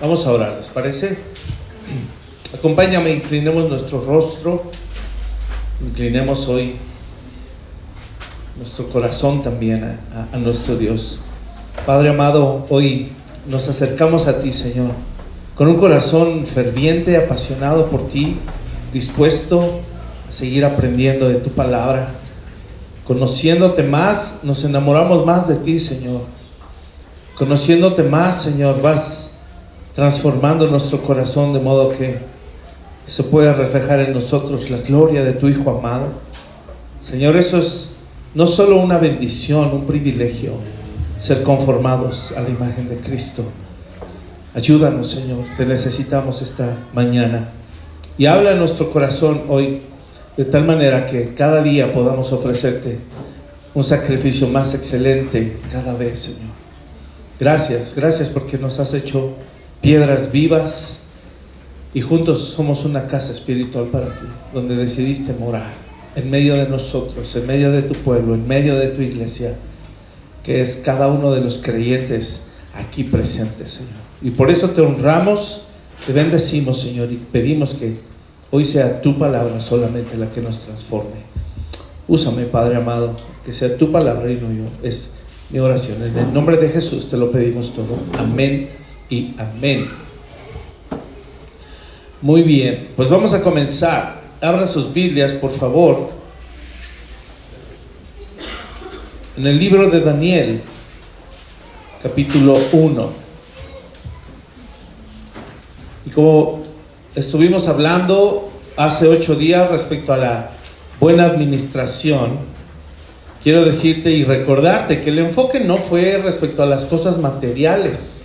Vamos a orar, ¿les parece? Acompáñame, inclinemos nuestro rostro, inclinemos hoy nuestro corazón también a nuestro Dios. Padre amado, hoy nos acercamos a ti, Señor, con un corazón ferviente, apasionado por ti, dispuesto a seguir aprendiendo de tu palabra. Conociéndote más, nos enamoramos más de ti, Señor. Conociéndote más, Señor, vas transformando nuestro corazón de modo que se pueda reflejar en nosotros la gloria de tu Hijo amado. Señor, eso es no solo una bendición, un privilegio, ser conformados a la imagen de Cristo. Ayúdanos, Señor, te necesitamos esta mañana. Y habla en nuestro corazón hoy de tal manera que cada día podamos ofrecerte un sacrificio más excelente cada vez, Señor. Gracias porque nos has hecho piedras vivas y juntos somos una casa espiritual para ti, donde decidiste morar en medio de nosotros, en medio de tu pueblo, en medio de tu iglesia, que es cada uno de los creyentes aquí presentes, Señor. Y por eso te honramos, te bendecimos, Señor, y pedimos que hoy sea tu palabra solamente la que nos transforme. Úsame, Padre amado, que sea tu palabra y no yo. Es mi oración. En el nombre de Jesús te lo pedimos todo. Amén y amén. Muy bien, pues vamos a comenzar. Abran sus Biblias, por favor, en el libro de Daniel, capítulo 1. Y como estuvimos hablando hace 8 días respecto a la buena administración, quiero decirte y recordarte que el enfoque no fue respecto a las cosas materiales.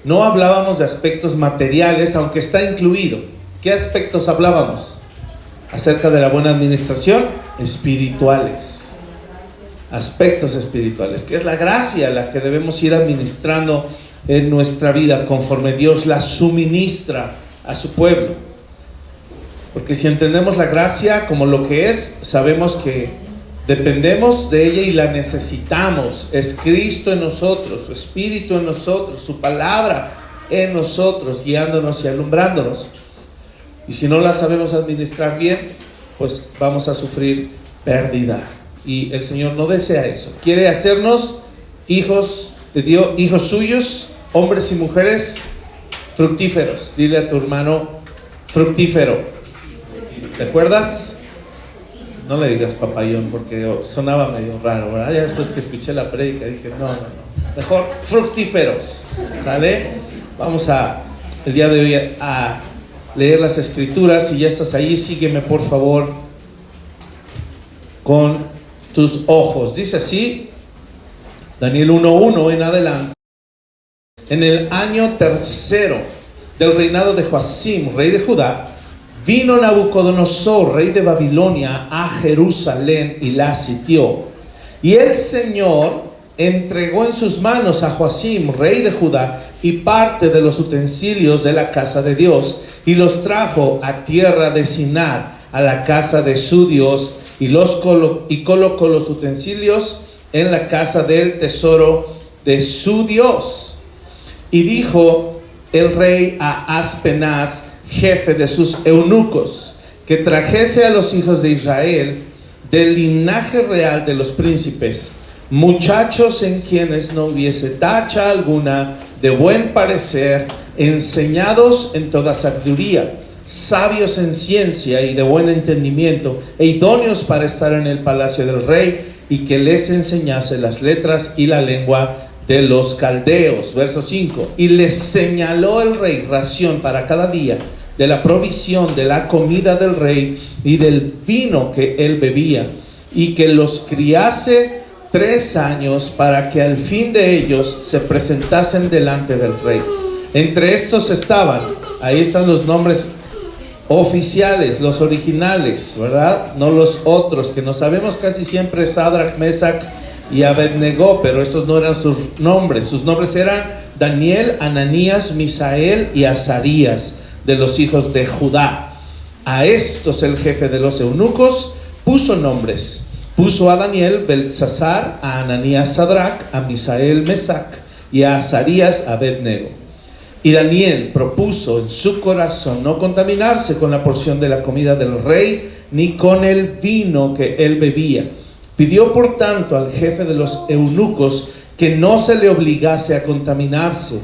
No hablábamos de aspectos materiales, aunque está incluido. ¿Qué aspectos hablábamos? Acerca de la buena administración, espirituales. Aspectos espirituales, que es la gracia la que debemos ir administrando en nuestra vida conforme Dios la suministra a su pueblo. Porque si entendemos la gracia como lo que es, sabemos que dependemos de ella y la necesitamos. Es Cristo en nosotros, su Espíritu en nosotros, su palabra en nosotros, guiándonos y alumbrándonos. Y si no la sabemos administrar bien, pues vamos a sufrir pérdida. Y el Señor no desea eso. Quiere hacernos hijos de Dios, hijos suyos, hombres y mujeres fructíferos. Dile a tu hermano, fructífero. ¿Te acuerdas? No le digas papayón porque sonaba medio raro, ¿verdad? Ya después que escuché la prédica dije, no. Mejor fructíferos, ¿sale? Vamos el día de hoy a leer las escrituras. Si ya estás ahí, sígueme por favor con tus ojos. Dice así, Daniel 1:1 en adelante. En el año 3 del reinado de Joacim, rey de Judá, vino Nabucodonosor, rey de Babilonia, a Jerusalén y la sitió. Y el Señor entregó en sus manos a Joacim, rey de Judá, y parte de los utensilios de la casa de Dios, y los trajo a tierra de Sinar, a la casa de su Dios, y colocó los utensilios en la casa del tesoro de su Dios. Y dijo el rey a Aspenaz, jefe de sus eunucos, que trajese a los hijos de Israel del linaje real de los príncipes, muchachos en quienes no hubiese tacha alguna, de buen parecer, enseñados en toda sabiduría, sabios en ciencia y de buen entendimiento, e idóneos para estar en el palacio del rey, y que les enseñase las letras y la lengua de los caldeos. Verso 5. Y les señaló el rey ración para cada día de la provisión de la comida del rey y del vino que él bebía, y que los criase 3 años, para que al fin de ellos se presentasen delante del rey. Entre estos estaban, ahí están los nombres oficiales, los originales, ¿verdad? No los otros, que no sabemos casi siempre, Sadrach, Mesach y Abednego, pero estos no eran sus nombres. Sus nombres eran Daniel, Ananías, Misael y Azarías, de los hijos de Judá. A estos el jefe de los eunucos puso nombres. Puso a Daniel Beltsasar, a Ananías Sadrach, a Misael Mesach y a Azarías a Abed-nego. Y Daniel propuso en su corazón no contaminarse con la porción de la comida del rey, ni con el vino que él bebía. Pidió por tanto al jefe de los eunucos que no se le obligase a contaminarse.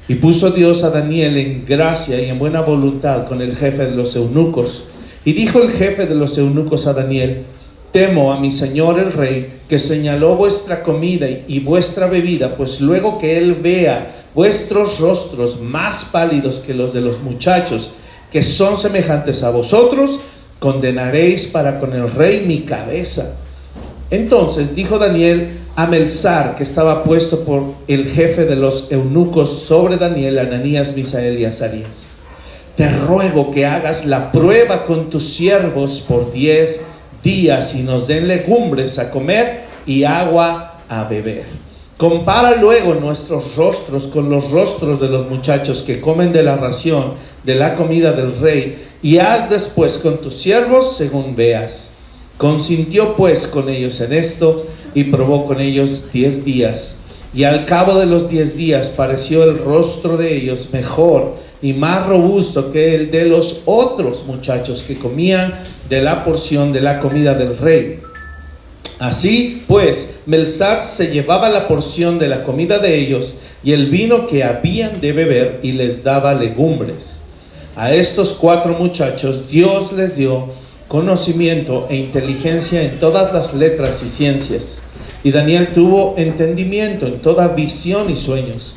Y puso Dios a Daniel en gracia y en buena voluntad con el jefe de los eunucos. Y dijo el jefe de los eunucos a Daniel: temo a mi señor el rey, que señaló vuestra comida y vuestra bebida, pues luego que él vea vuestros rostros más pálidos que los de los muchachos, que son semejantes a vosotros, condenaréis para con el rey mi cabeza. Entonces dijo Daniel a Melzar, que estaba puesto por el jefe de los eunucos sobre Daniel, Ananías, Misael y Azarías: te ruego que hagas la prueba con tus siervos por 10 días y nos den legumbres a comer y agua a beber. Compara luego nuestros rostros con los rostros de los muchachos que comen de la ración de la comida del rey, y haz después con tus siervos según veas. Consintió pues con ellos en esto, y probó con ellos 10 días. Y al cabo de los 10 días pareció el rostro de ellos mejor y más robusto que el de los otros muchachos que comían de la porción de la comida del rey. Así pues, Melzar se llevaba la porción de la comida de ellos y el vino que habían de beber, y les daba legumbres. A estos 4 muchachos Dios les dio conocimiento e inteligencia en todas las letras y ciencias. Y Daniel tuvo entendimiento en toda visión y sueños.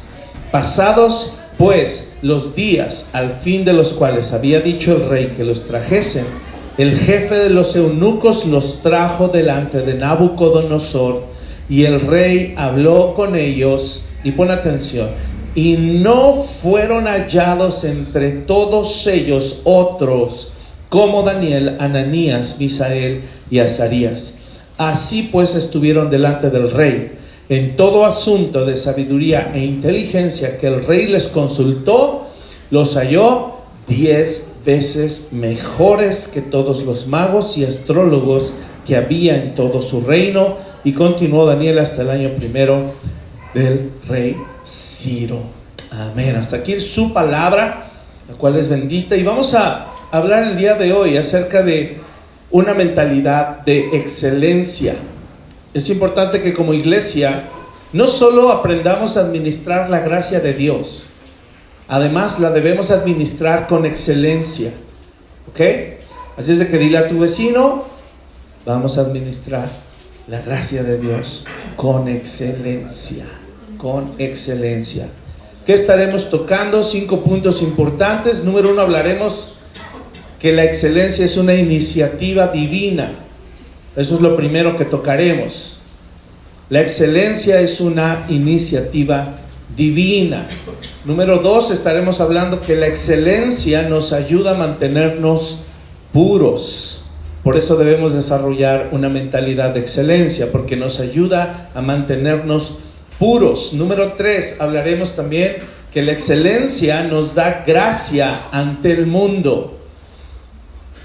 Pasados pues los días al fin de los cuales había dicho el rey que los trajesen, el jefe de los eunucos los trajo delante de Nabucodonosor, y el rey habló con ellos, y pon atención, y no fueron hallados entre todos ellos otros como Daniel, Ananías, Misael y Azarías. Así pues estuvieron delante del rey en todo asunto de sabiduría e inteligencia que el rey les consultó, los halló 10 veces mejores que todos los magos y astrólogos que había en todo su reino. Y continuó Daniel hasta el año primero del rey Ciro. Amén. Hasta aquí su palabra, la cual es bendita. Y vamos a hablar el día de hoy acerca de una mentalidad de excelencia. Es importante que como iglesia no solo aprendamos a administrar la gracia de Dios, además la debemos administrar con excelencia. ¿Ok? Así es de que dile a tu vecino: vamos a administrar la gracia de Dios con excelencia. Con excelencia. ¿Qué estaremos tocando? 5 puntos importantes. Número 1, hablaremos que la excelencia es una iniciativa divina. Eso es lo primero que tocaremos. La excelencia es una iniciativa divina. Número 2, estaremos hablando que la excelencia nos ayuda a mantenernos puros. Por eso debemos desarrollar una mentalidad de excelencia, porque nos ayuda a mantenernos puros. Número 3, hablaremos también que la excelencia nos da gracia ante el mundo.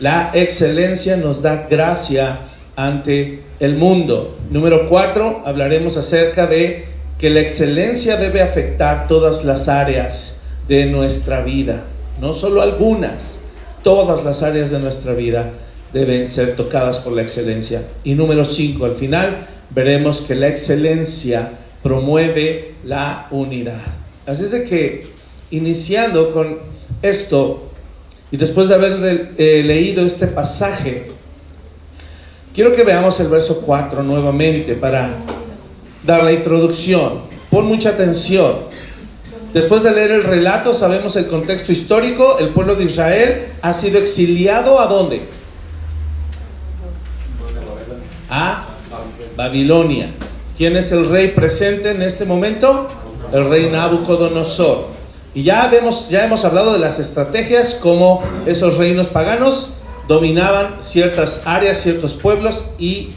La excelencia nos da gracia ante el mundo. Número 4, hablaremos acerca de que la excelencia debe afectar todas las áreas de nuestra vida, no solo algunas, todas las áreas de nuestra vida deben ser tocadas por la excelencia. Y número 5, al final veremos que la excelencia promueve la unidad. Así es de que, iniciando con esto, y después de haber leído este pasaje, quiero que veamos el verso 4 nuevamente para dar la introducción. Pon mucha atención. Después de leer el relato, sabemos el contexto histórico. El pueblo de Israel ha sido exiliado ¿a dónde? A Babilonia. ¿Quién es el rey presente en este momento? El rey Nabucodonosor. Y ya hemos hablado de las estrategias, como esos reinos paganos dominaban ciertas áreas, ciertos pueblos, y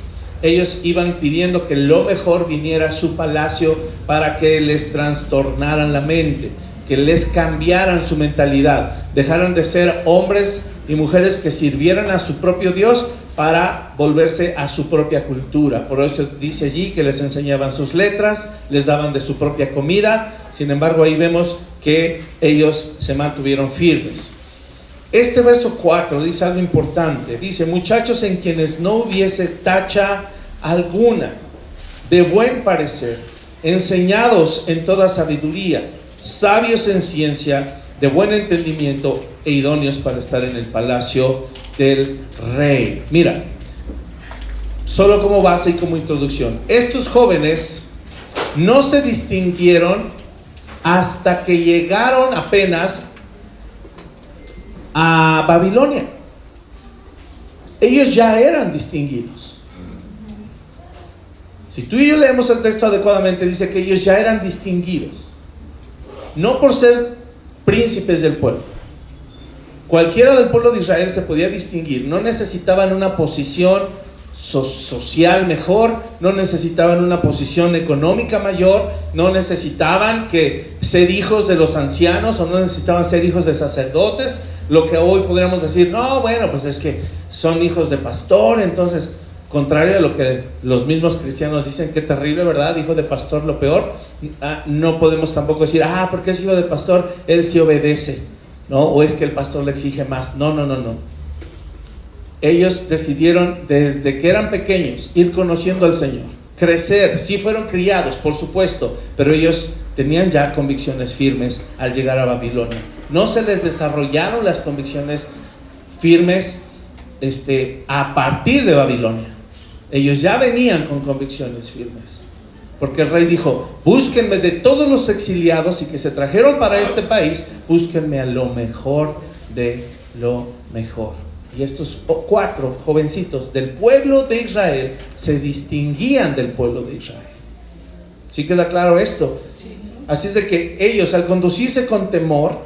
ellos iban pidiendo que lo mejor viniera a su palacio para que les trastornaran la mente, que les cambiaran su mentalidad, dejaran de ser hombres y mujeres que sirvieran a su propio Dios para volverse a su propia cultura. Por eso dice allí que les enseñaban sus letras, les daban de su propia comida, Sin embargo, ahí vemos que ellos se mantuvieron firmes. Este verso 4 dice algo importante. Dice: muchachos en quienes no hubiese tacha alguna, de buen parecer, enseñados en toda sabiduría, sabios en ciencia, de buen entendimiento e idóneos para estar en el palacio del rey. Mira, solo como base y como introducción, estos jóvenes no se distinguieron hasta que llegaron apenas a Babilonia. Ellos ya eran distinguidos. Si tú y yo leemos el texto adecuadamente, dice que ellos ya eran distinguidos, no por ser príncipes del pueblo. Cualquiera del pueblo de Israel se podía distinguir. No necesitaban una posición social mejor, no necesitaban una posición económica mayor, no necesitaban ser hijos de los ancianos, o no necesitaban ser hijos de sacerdotes. Lo que hoy podríamos decir: no, bueno, pues es que son hijos de pastor. Entonces, contrario a lo que los mismos cristianos dicen, qué terrible, ¿verdad? Hijo de pastor, lo peor. No podemos tampoco decir: porque es hijo de pastor, él sí obedece, ¿no? O es que el pastor le exige más. No. Ellos decidieron desde que eran pequeños ir conociendo al Señor, crecer. Sí fueron criados, por supuesto, pero ellos tenían ya convicciones firmes al llegar a Babilonia. No se les desarrollaron las convicciones firmes a partir de Babilonia. Ellos ya venían con convicciones firmes, porque el rey dijo: búsquenme de todos los exiliados y que se trajeron para este país, búsquenme a lo mejor de lo mejor. Y estos 4 jovencitos del pueblo de Israel se distinguían del pueblo de Israel. ¿Sí queda claro esto? Así es de que ellos, al conducirse con temor,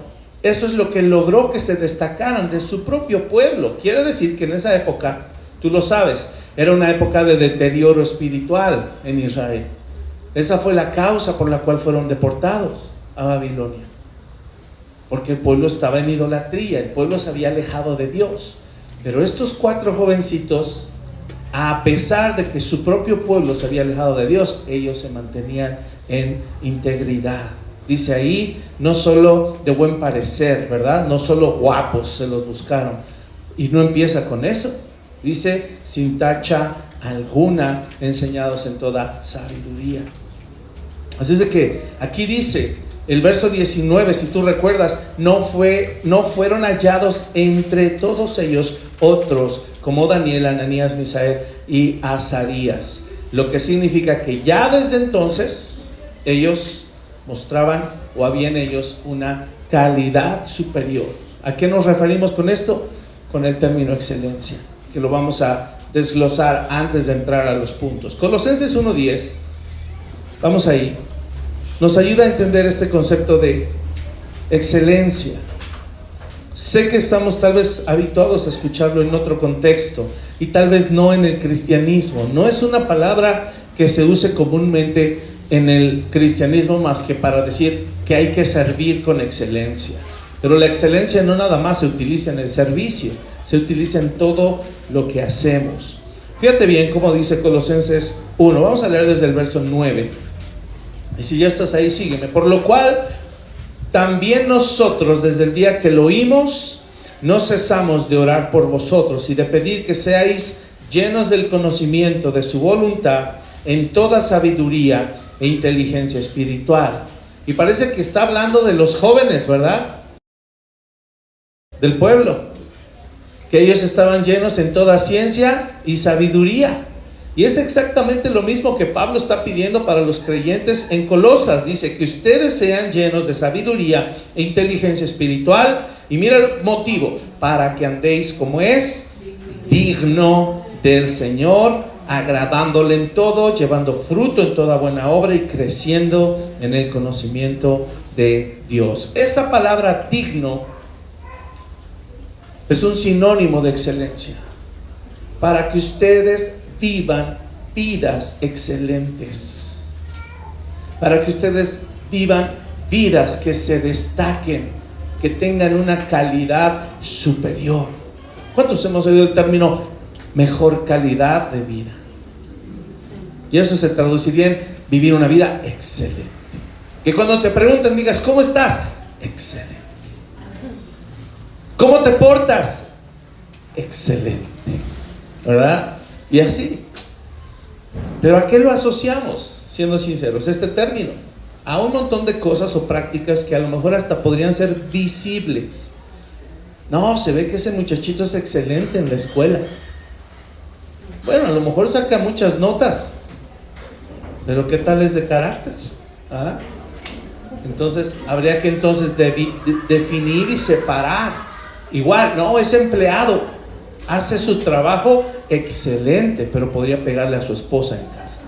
eso es lo que logró que se destacaran de su propio pueblo. Quiere decir que en esa época, tú lo sabes, era una época de deterioro espiritual en Israel. Esa fue la causa por la cual fueron deportados a Babilonia, porque el pueblo estaba en idolatría, el pueblo se había alejado de Dios. Pero estos 4 jovencitos, a pesar de que su propio pueblo se había alejado de Dios, ellos se mantenían en integridad. Dice ahí: no solo de buen parecer, ¿verdad? No solo guapos se los buscaron. Y no empieza con eso. Dice: sin tacha alguna, enseñados en toda sabiduría. Así es de que aquí dice el verso 19, si tú recuerdas: no fueron hallados entre todos ellos otros como Daniel, Ananías, Misael y Azarías. Lo que significa que ya desde entonces ellos mostraban, o habían ellos, una calidad superior. ¿A qué nos referimos con esto? Con el término excelencia, que lo vamos a desglosar antes de entrar a los puntos. Colosenses 1:10, vamos ahí, nos ayuda a entender este concepto de excelencia. Sé que estamos tal vez habituados a escucharlo en otro contexto y tal vez no en el cristianismo. No es una palabra que se use comúnmente en el cristianismo más que para decir que hay que servir con excelencia. Pero la excelencia no nada más se utiliza en el servicio, se utiliza en todo lo que hacemos. Fíjate bien cómo dice Colosenses 1. Vamos a leer desde el verso 9. Y si ya estás ahí, sígueme. Por lo cual, también nosotros, desde el día que lo oímos, no cesamos de orar por vosotros y de pedir que seáis llenos del conocimiento de su voluntad en toda sabiduría e inteligencia espiritual. Y parece que está hablando de los jóvenes, ¿verdad? Del pueblo, que ellos estaban llenos en toda ciencia y sabiduría. Y es exactamente lo mismo que Pablo está pidiendo para los creyentes en Colosas. Dice que ustedes sean llenos de sabiduría e inteligencia espiritual. Y mira el motivo: para que andéis como es digno del Señor, agradándole en todo, llevando fruto en toda buena obra y creciendo en el conocimiento de Dios. Esa palabra digno es un sinónimo de excelencia. Para que ustedes vivan vidas excelentes, para que ustedes vivan vidas que se destaquen, que tengan una calidad superior. ¿Cuántos hemos oído el término mejor calidad de vida? Y eso se traduciría en vivir una vida excelente. Que cuando te pregunten digas, ¿cómo estás? Excelente. ¿Cómo te portas? Excelente. ¿Verdad? Y así. Pero ¿a qué lo asociamos? Siendo sinceros, este término. A un montón de cosas o prácticas que a lo mejor hasta podrían ser visibles. No, se ve que ese muchachito es excelente en la escuela. Bueno, a lo mejor saca muchas notas, pero ¿qué tal es de carácter? ¿Ah? Entonces, habría que entonces definir y separar. Igual, no, es empleado, hace su trabajo excelente, pero podría pegarle a su esposa en casa.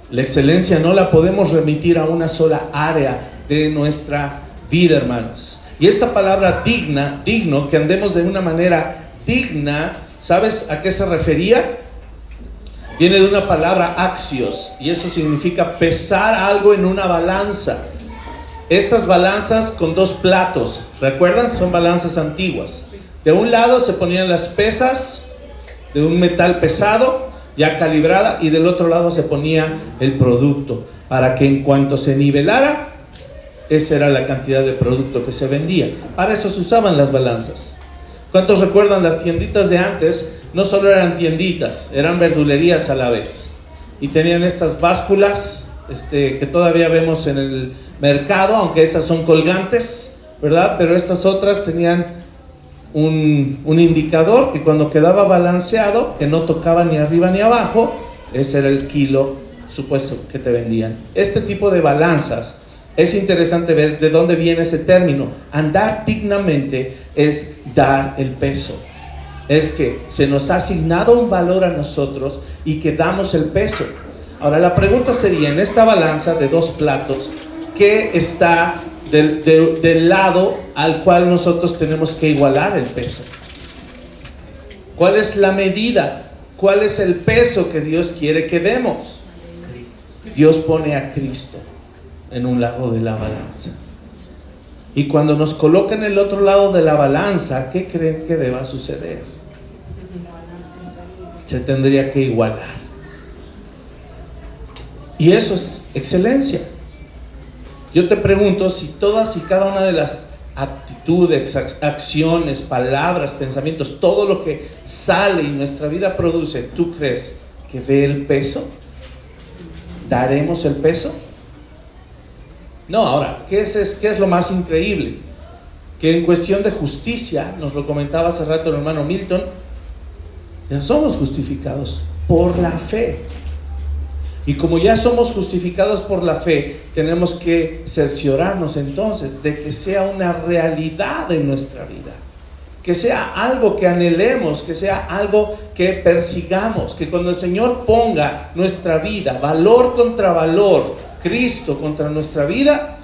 La excelencia no la podemos remitir a una sola área de nuestra vida, hermanos. Y esta palabra digno, que andemos de una manera digna, ¿sabes a qué se refería? Viene de una palabra axios, y eso significa pesar algo en una balanza. Estas balanzas con dos platos, ¿recuerdan? Son balanzas antiguas. De un lado se ponían las pesas de un metal pesado, ya calibrada, y del otro lado se ponía el producto, para que en cuanto se nivelara, esa era la cantidad de producto que se vendía. Para eso se usaban las balanzas. ¿Cuántos recuerdan las tienditas de antes? No solo eran tienditas, eran verdulerías a la vez. Y tenían estas básculas que todavía vemos en el mercado, aunque esas son colgantes, ¿verdad? Pero estas otras tenían un indicador que cuando quedaba balanceado, que no tocaba ni arriba ni abajo, ese era el kilo supuesto que te vendían. Este tipo de balanzas, es interesante ver de dónde viene ese término. Andar dignamente es dar el peso. Es que se nos ha asignado un valor a nosotros y que damos el peso. Ahora la pregunta sería, en esta balanza de dos platos, ¿qué está del lado al cual nosotros tenemos que igualar el peso? ¿Cuál es la medida? ¿Cuál es el peso que Dios quiere que demos? Dios pone a Cristo en un lado de la balanza. Y cuando nos coloca en el otro lado de la balanza, ¿qué creen que deba suceder? Se tendría que igualar. Y eso es excelencia. Yo te pregunto si todas y cada una de las actitudes, acciones, palabras, pensamientos, todo lo que sale y nuestra vida produce, ¿tú crees que dé el peso? ¿Daremos el peso? No. Ahora, ¿qué es lo más increíble? Que en cuestión de justicia, nos lo comentaba hace rato el hermano Milton, ya somos justificados por la fe. Y como ya somos justificados por la fe, tenemos que cerciorarnos entonces de que sea una realidad en nuestra vida, que sea algo que anhelemos, que sea algo que persigamos, que cuando el Señor ponga nuestra vida, valor contra valor, Cristo contra nuestra vida,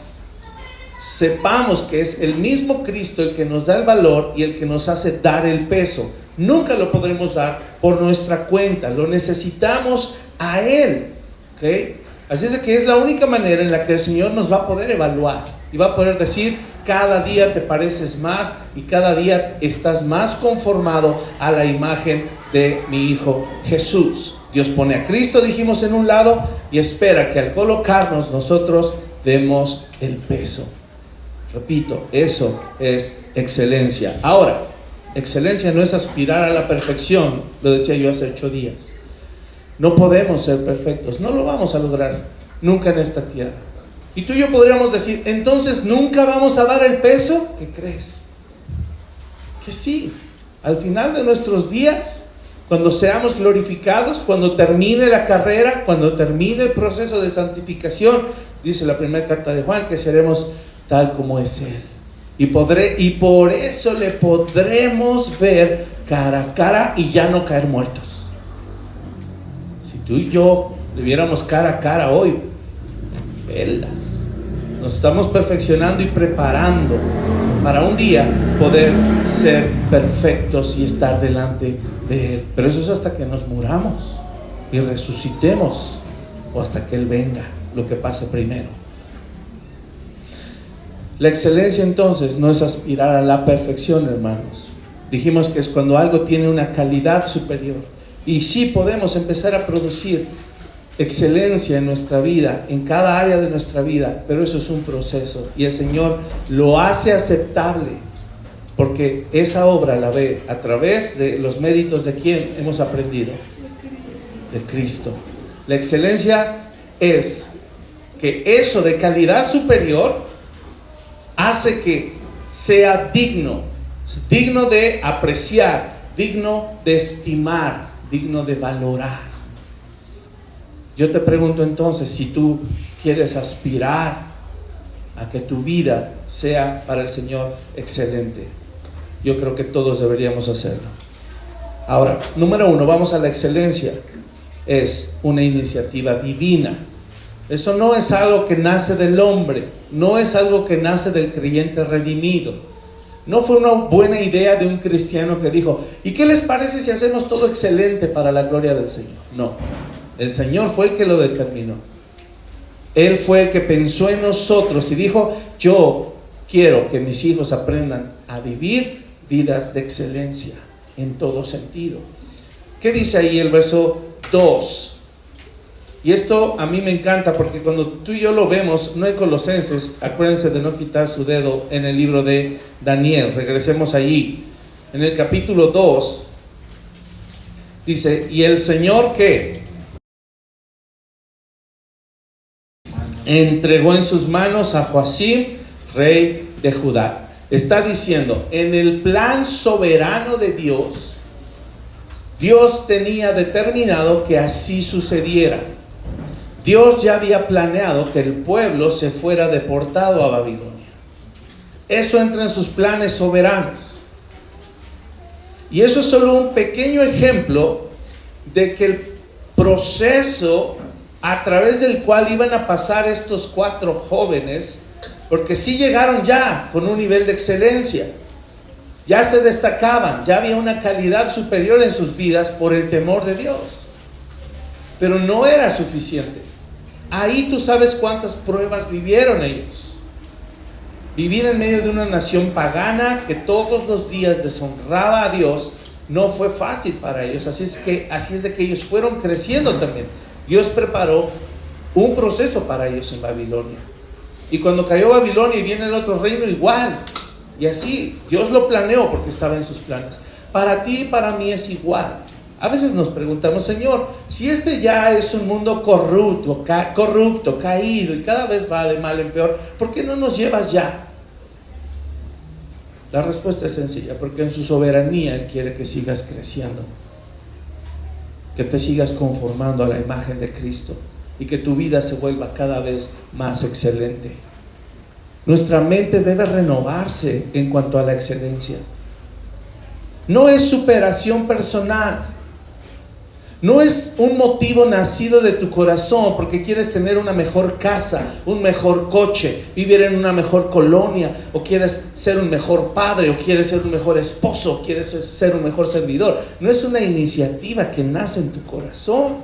sepamos que es el mismo Cristo el que nos da el valor y el que nos hace dar el peso. Nunca lo podremos dar por nuestra cuenta, lo necesitamos a Él. ¿Okay? Así es de que es la única manera en la que el Señor nos va a poder evaluar y va a poder decir: cada día te pareces más y cada día estás más conformado a la imagen de mi Hijo Jesús. Dios pone a Cristo, dijimos, en un lado y espera que al colocarnos nosotros demos el peso. Repito, eso es excelencia. Ahora, excelencia no es aspirar a la perfección, lo decía yo hace 8 días. No podemos ser perfectos, no lo vamos a lograr nunca en esta tierra. Y tú y yo podríamos decir: entonces nunca vamos a dar el peso. ¿Qué crees? Que sí, al final de nuestros días, cuando seamos glorificados, cuando termine la carrera, cuando termine el proceso de santificación, dice la primera carta de Juan, que seremos tal como es Él. Y por eso le podremos ver cara a cara y ya no caer muertos. Si tú y yo le viéramos cara a cara hoy, velas. Nos estamos perfeccionando y preparando para un día poder ser perfectos y estar delante de Él. Pero eso es hasta que nos muramos y resucitemos, o hasta que Él venga, lo que pase primero. La excelencia entonces no es aspirar a la perfección, hermanos. Dijimos que es cuando algo tiene una calidad superior. Y sí podemos empezar a producir excelencia en nuestra vida, en cada área de nuestra vida, pero eso es un proceso y el Señor lo hace aceptable porque esa obra la ve a través de los méritos de quien hemos aprendido, de Cristo. La excelencia es que eso de calidad superior hace que sea digno de apreciar, digno de estimar, digno de valorar. Yo te pregunto entonces, si tú quieres aspirar a que tu vida sea para el Señor excelente, yo creo que todos deberíamos hacerlo. Ahora, número 1, vamos a la excelencia. Es una iniciativa divina. Eso no es algo que nace del hombre, no es algo que nace del creyente redimido. No fue una buena idea de un cristiano que dijo, ¿y qué les parece si hacemos todo excelente para la gloria del Señor? No. El Señor fue el que lo determinó. Él fue el que pensó en nosotros y dijo, yo quiero que mis hijos aprendan a vivir vidas de excelencia en todo sentido. ¿Qué dice ahí el verso 2? Y esto a mí me encanta porque cuando tú y yo lo vemos, no en Colosenses, acuérdense de no quitar su dedo en el libro de Daniel, regresemos allí. En el capítulo 2 dice, y el Señor ¿qué? Entregó en sus manos a Joacim, rey de Judá. Está diciendo, en el plan soberano de Dios, Dios tenía determinado que así sucediera. Dios ya había planeado que el pueblo se fuera deportado a Babilonia. Eso entra en sus planes soberanos. Y eso es solo un pequeño ejemplo de que el proceso a través del cual iban a pasar estos 4 jóvenes, porque sí llegaron ya con un nivel de excelencia, ya se destacaban, ya había una calidad superior en sus vidas por el temor de Dios, pero no era suficiente. Ahí tú sabes cuántas pruebas vivieron ellos. Vivir en medio de una nación pagana que todos los días deshonraba a Dios no fue fácil para ellos. Así es de que ellos fueron creciendo también. Dios preparó un proceso para ellos en Babilonia. Y cuando cayó Babilonia y viene el otro reino, igual. Y así, Dios lo planeó porque estaba en sus planes. Para ti y para mí es igual. A veces nos preguntamos, Señor, si este ya es un mundo corrupto, caído y cada vez va de mal en peor, ¿por qué no nos llevas ya? La respuesta es sencilla, porque en su soberanía Él quiere que sigas creciendo, que te sigas conformando a la imagen de Cristo y que tu vida se vuelva cada vez más excelente. Nuestra mente debe renovarse en cuanto a la excelencia. No es superación personal, no es un motivo nacido de tu corazón porque quieres tener una mejor casa, un mejor coche, vivir en una mejor colonia, o quieres ser un mejor padre, o quieres ser un mejor esposo, o quieres ser un mejor servidor. No es una iniciativa que nace en tu corazón.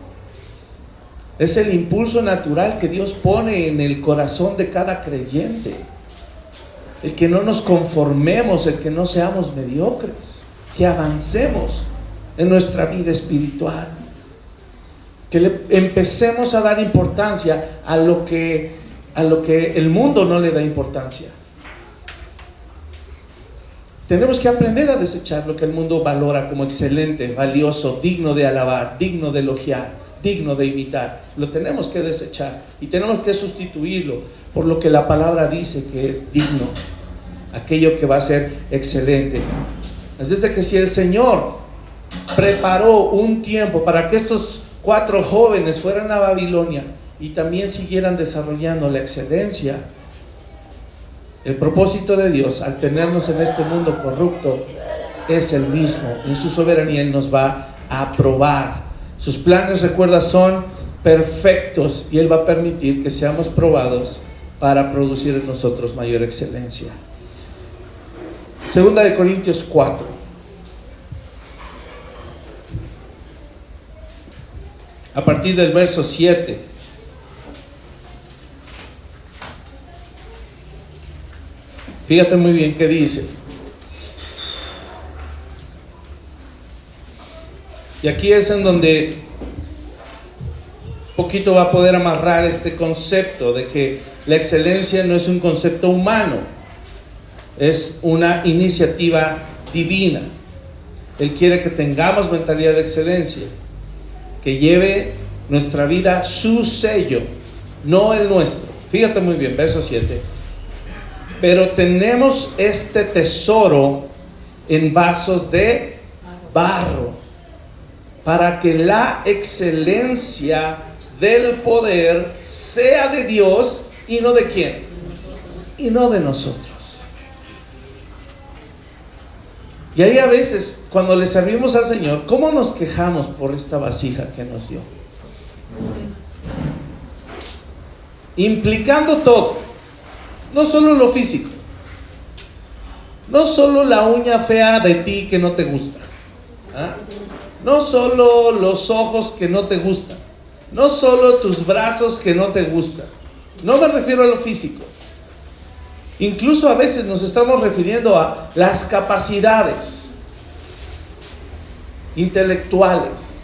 Es el impulso natural que Dios pone en el corazón de cada creyente. El que no nos conformemos, el que no seamos mediocres, que avancemos en nuestra vida espiritual. Que le empecemos a dar importancia a lo que el mundo no le da importancia. Tenemos que aprender a desechar lo que el mundo valora como excelente, valioso, digno de alabar, digno de elogiar, digno de imitar. Lo tenemos que desechar y tenemos que sustituirlo por lo que la palabra dice que es digno, aquello que va a ser excelente. Es desde que si el Señor preparó un tiempo para que estos 4 jóvenes fueran a Babilonia y también siguieran desarrollando la excelencia, el propósito de Dios al tenernos en este mundo corrupto es el mismo. En su soberanía Él nos va a probar. Sus planes, recuerda, son perfectos y Él va a permitir que seamos probados para producir en nosotros mayor excelencia. Segunda de Corintios 4. A partir del verso 7. Fíjate muy bien qué dice. Y aquí es en donde poquito va a poder amarrar este concepto de que la excelencia no es un concepto humano, es una iniciativa divina. Él quiere que tengamos mentalidad de excelencia, que lleve nuestra vida su sello, no el nuestro. Fíjate muy bien, verso 7. Pero tenemos este tesoro en vasos de barro, para que la excelencia del poder sea de Dios y no de quién, y no de nosotros. Y ahí a veces, cuando le servimos al Señor, ¿cómo nos quejamos por esta vasija que nos dio? Implicando todo, no solo lo físico, no solo la uña fea de ti que no te gusta, ¿ah? No solo los ojos que no te gustan, no solo tus brazos que no te gustan. No me refiero a lo físico. Incluso a veces nos estamos refiriendo a las capacidades intelectuales,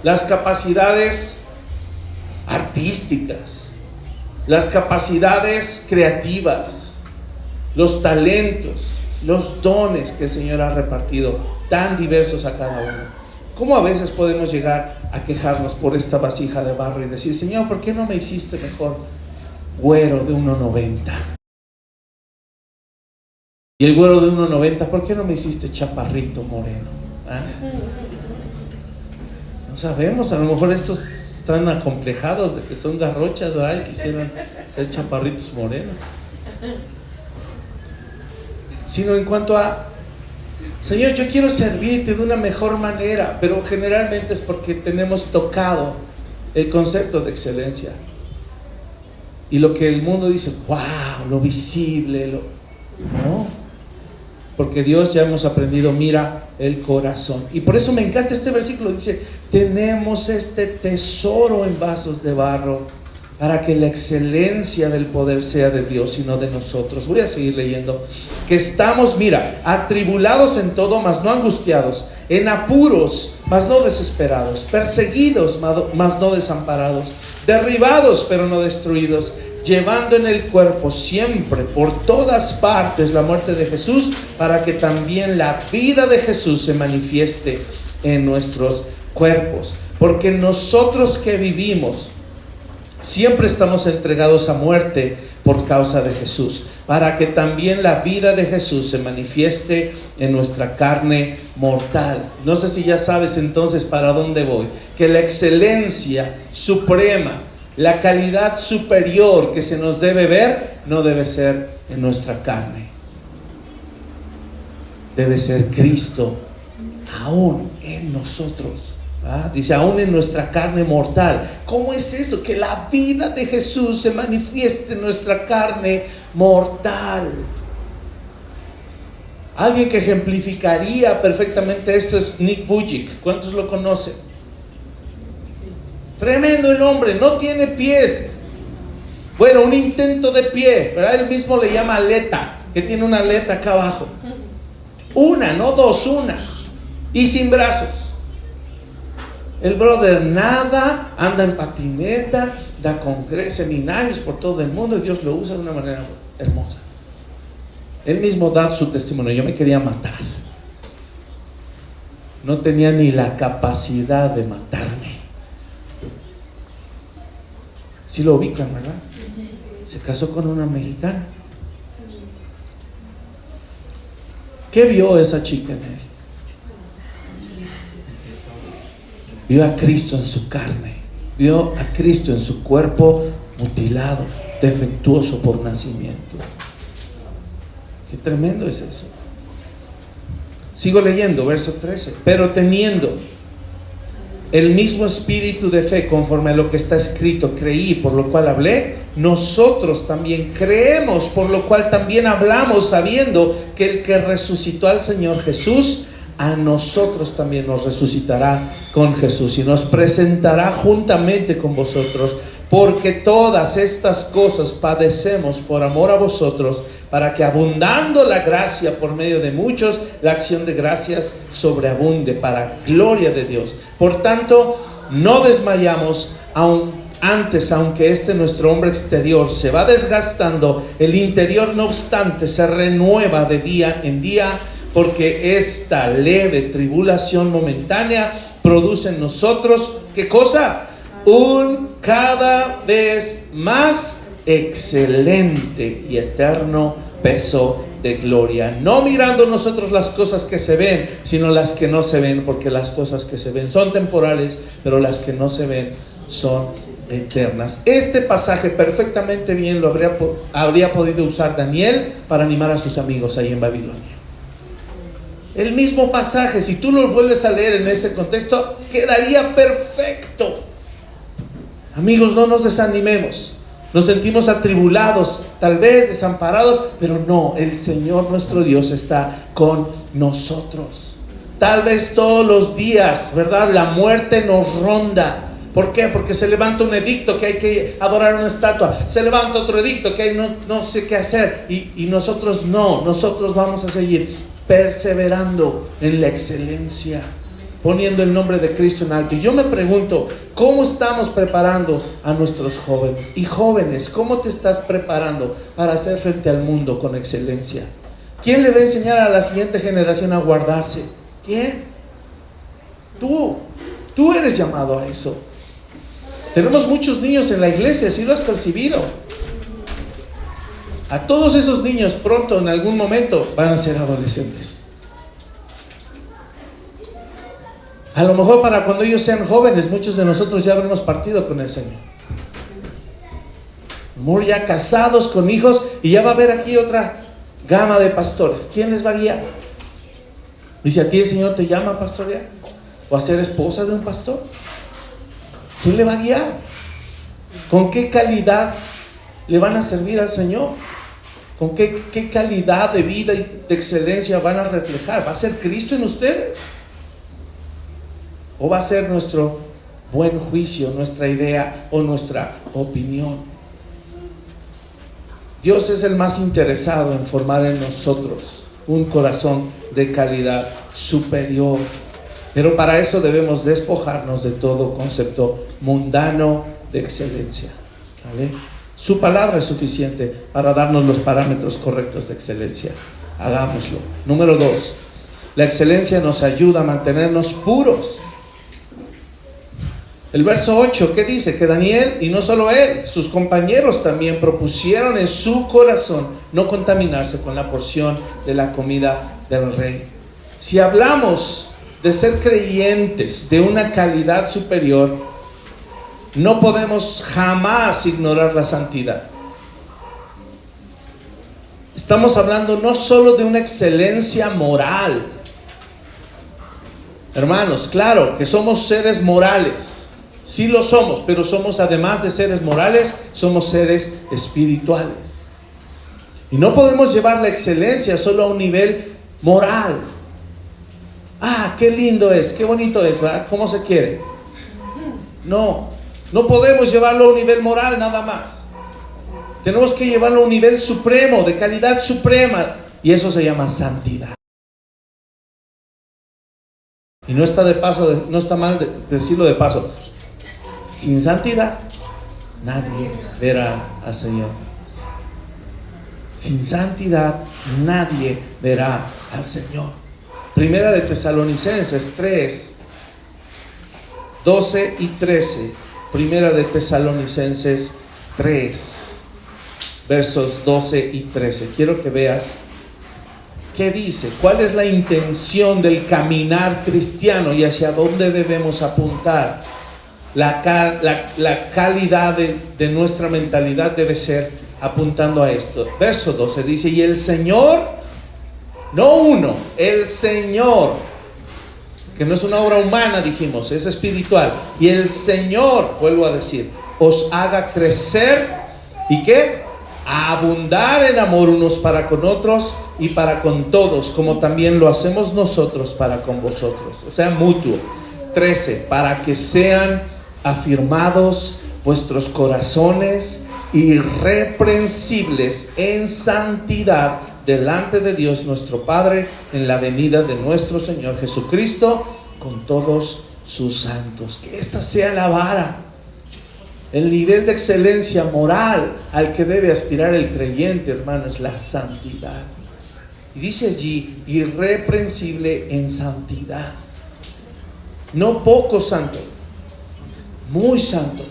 las capacidades artísticas, las capacidades creativas, los talentos, los dones que el Señor ha repartido, tan diversos a cada uno. ¿Cómo a veces podemos llegar a quejarnos por esta vasija de barro y decir: Señor, ¿por qué no me hiciste mejor güero de 1.90? Y el güero de 1.90, ¿por qué no me hiciste chaparrito moreno? ¿Ah? No sabemos, a lo mejor estos están acomplejados de que son garrochas, ¿verdad? Y quisieran ser chaparritos morenos. Sino en cuanto a: Señor, yo quiero servirte de una mejor manera, pero generalmente es porque tenemos tocado el concepto de excelencia. Y lo que el mundo dice: wow, lo visible, no. Porque Dios, ya hemos aprendido, mira el corazón. Y por eso me encanta este versículo. Dice: tenemos este tesoro en vasos de barro, para que la excelencia del poder sea de Dios y no de nosotros. Voy a seguir leyendo. Que estamos, mira, atribulados en todo, mas no angustiados, en apuros, mas no desesperados, perseguidos, mas no desamparados, derribados, pero no destruidos, llevando en el cuerpo siempre, por todas partes, la muerte de Jesús, para que también la vida de Jesús se manifieste en nuestros cuerpos. Porque nosotros que vivimos siempre estamos entregados a muerte por causa de Jesús, para que también la vida de Jesús se manifieste en nuestra carne mortal. No sé si ya sabes entonces para dónde voy. Que la excelencia suprema, la calidad superior que se nos debe ver, no debe ser en nuestra carne. Debe ser Cristo aún en nosotros. Dice: aún en nuestra carne mortal. ¿Cómo es eso? Que la vida de Jesús se manifieste en nuestra carne mortal. Alguien que ejemplificaría perfectamente esto es Nick Vujicic. ¿Cuántos lo conocen? Tremendo el hombre, no tiene pies. Bueno, un intento de pie, ¿verdad? Él mismo le llama aleta, que tiene una aleta acá abajo. Una, no dos, una. Y sin brazos. El brother nada, anda en patineta, da seminarios por todo el mundo y Dios lo usa de una manera hermosa. Él mismo da su testimonio: yo me quería matar. No tenía ni la capacidad de matarme. Si lo ubican, ¿verdad? Se casó con una mexicana. ¿Qué vio esa chica en él? Vio a Cristo en su carne, vio a Cristo en su cuerpo mutilado, defectuoso por nacimiento. Qué tremendo es eso. Sigo leyendo, verso 13. Pero teniendo el mismo espíritu de fe, conforme a lo que está escrito: creí, por lo cual hablé. Nosotros también creemos, por lo cual también hablamos, sabiendo que el que resucitó al Señor Jesús, a nosotros también nos resucitará con Jesús y nos presentará juntamente con vosotros. Porque todas estas cosas padecemos por amor a vosotros, para que, abundando la gracia por medio de muchos, la acción de gracias sobreabunde para gloria de Dios. Por tanto, no desmayamos, aunque nuestro hombre exterior se va desgastando, el interior no obstante se renueva de día en día, porque esta leve tribulación momentánea produce en nosotros, ¿qué cosa? Un cada vez más excelente y eterno peso de gloria, no mirando nosotros las cosas que se ven, sino las que no se ven, porque las cosas que se ven son temporales, pero las que no se ven son eternas. Este pasaje perfectamente bien lo habría podido usar Daniel para animar a sus amigos ahí en Babilonia. El mismo pasaje, si tú lo vuelves a leer en ese contexto, quedaría perfecto. Amigos, no nos desanimemos. Nos sentimos atribulados, tal vez desamparados, pero no, el Señor nuestro Dios está con nosotros. Tal vez todos los días, ¿verdad? La muerte nos ronda. ¿Por qué? Porque se levanta un edicto que hay que adorar una estatua. Se levanta otro edicto que hay no sé qué hacer. Y nosotros no, nosotros vamos a seguir perseverando en la excelencia, poniendo el nombre de Cristo en alto. Y yo me pregunto, ¿cómo estamos preparando a nuestros jóvenes? Y jóvenes, ¿cómo te estás preparando para hacer frente al mundo con excelencia? ¿Quién le va a enseñar a la siguiente generación a guardarse? ¿Quién? Tú eres llamado a eso. Tenemos muchos niños en la iglesia, ¿sí lo has percibido? A todos esos niños pronto, en algún momento, van a ser adolescentes. A lo mejor para cuando ellos sean jóvenes, muchos de nosotros ya habremos partido con el Señor. Muy ya casados con hijos, y ya va a haber aquí otra gama de pastores. ¿Quién les va a guiar? Y si a ti el Señor te llama a pastorear o a ser esposa de un pastor, ¿quién le va a guiar? ¿Con qué calidad le van a servir al Señor? ¿Con qué calidad de vida y de excelencia van a reflejar? ¿Va a ser Cristo en ustedes? ¿O va a ser nuestro buen juicio, nuestra idea o nuestra opinión? Dios es el más interesado en formar en nosotros un corazón de calidad superior. Pero para eso debemos despojarnos de todo concepto mundano de excelencia. ¿Vale? Su palabra es suficiente para darnos los parámetros correctos de excelencia. Hagámoslo. Número 2. La excelencia nos ayuda a mantenernos puros. El verso 8, ¿qué dice? Que Daniel, y no solo él, sus compañeros también propusieron en su corazón no contaminarse con la porción de la comida del rey. Si hablamos de ser creyentes de una calidad superior, no podemos jamás ignorar la santidad. Estamos hablando no solo de una excelencia moral. Hermanos, claro que somos seres morales. Sí lo somos, pero somos, además de seres morales, somos seres espirituales. Y no podemos llevar la excelencia solo a un nivel moral. Ah, qué lindo es, qué bonito es, ¿verdad? ¿Cómo se quiere? No podemos llevarlo a un nivel moral nada más. Tenemos que llevarlo a un nivel supremo, de calidad suprema. Y eso se llama santidad. Y no está no está mal decirlo de paso. Sin santidad, nadie verá al Señor. Sin santidad, nadie verá al Señor. Primera de Tesalonicenses 3, 12 y 13. Primera de Tesalonicenses 3, versos 12 y 13. Quiero que veas qué dice, cuál es la intención del caminar cristiano y hacia dónde debemos apuntar. La calidad de nuestra mentalidad debe ser apuntando a esto. Verso 12 dice, y el Señor, no uno, el Señor, que no es una obra humana, dijimos, es espiritual. Y el Señor, vuelvo a decir, os haga crecer, ¿y qué? A abundar en amor unos para con otros y para con todos, como también lo hacemos nosotros para con vosotros. O sea, mutuo. 13, para que sean afirmados vuestros corazones irreprensibles en santidad delante de Dios nuestro Padre en la venida de nuestro Señor Jesucristo con todos sus santos. Que esta sea la vara, El nivel de excelencia moral al que debe aspirar el creyente, hermano, es la santidad. Y dice allí, irreprensible en santidad. No poco santo, muy santo.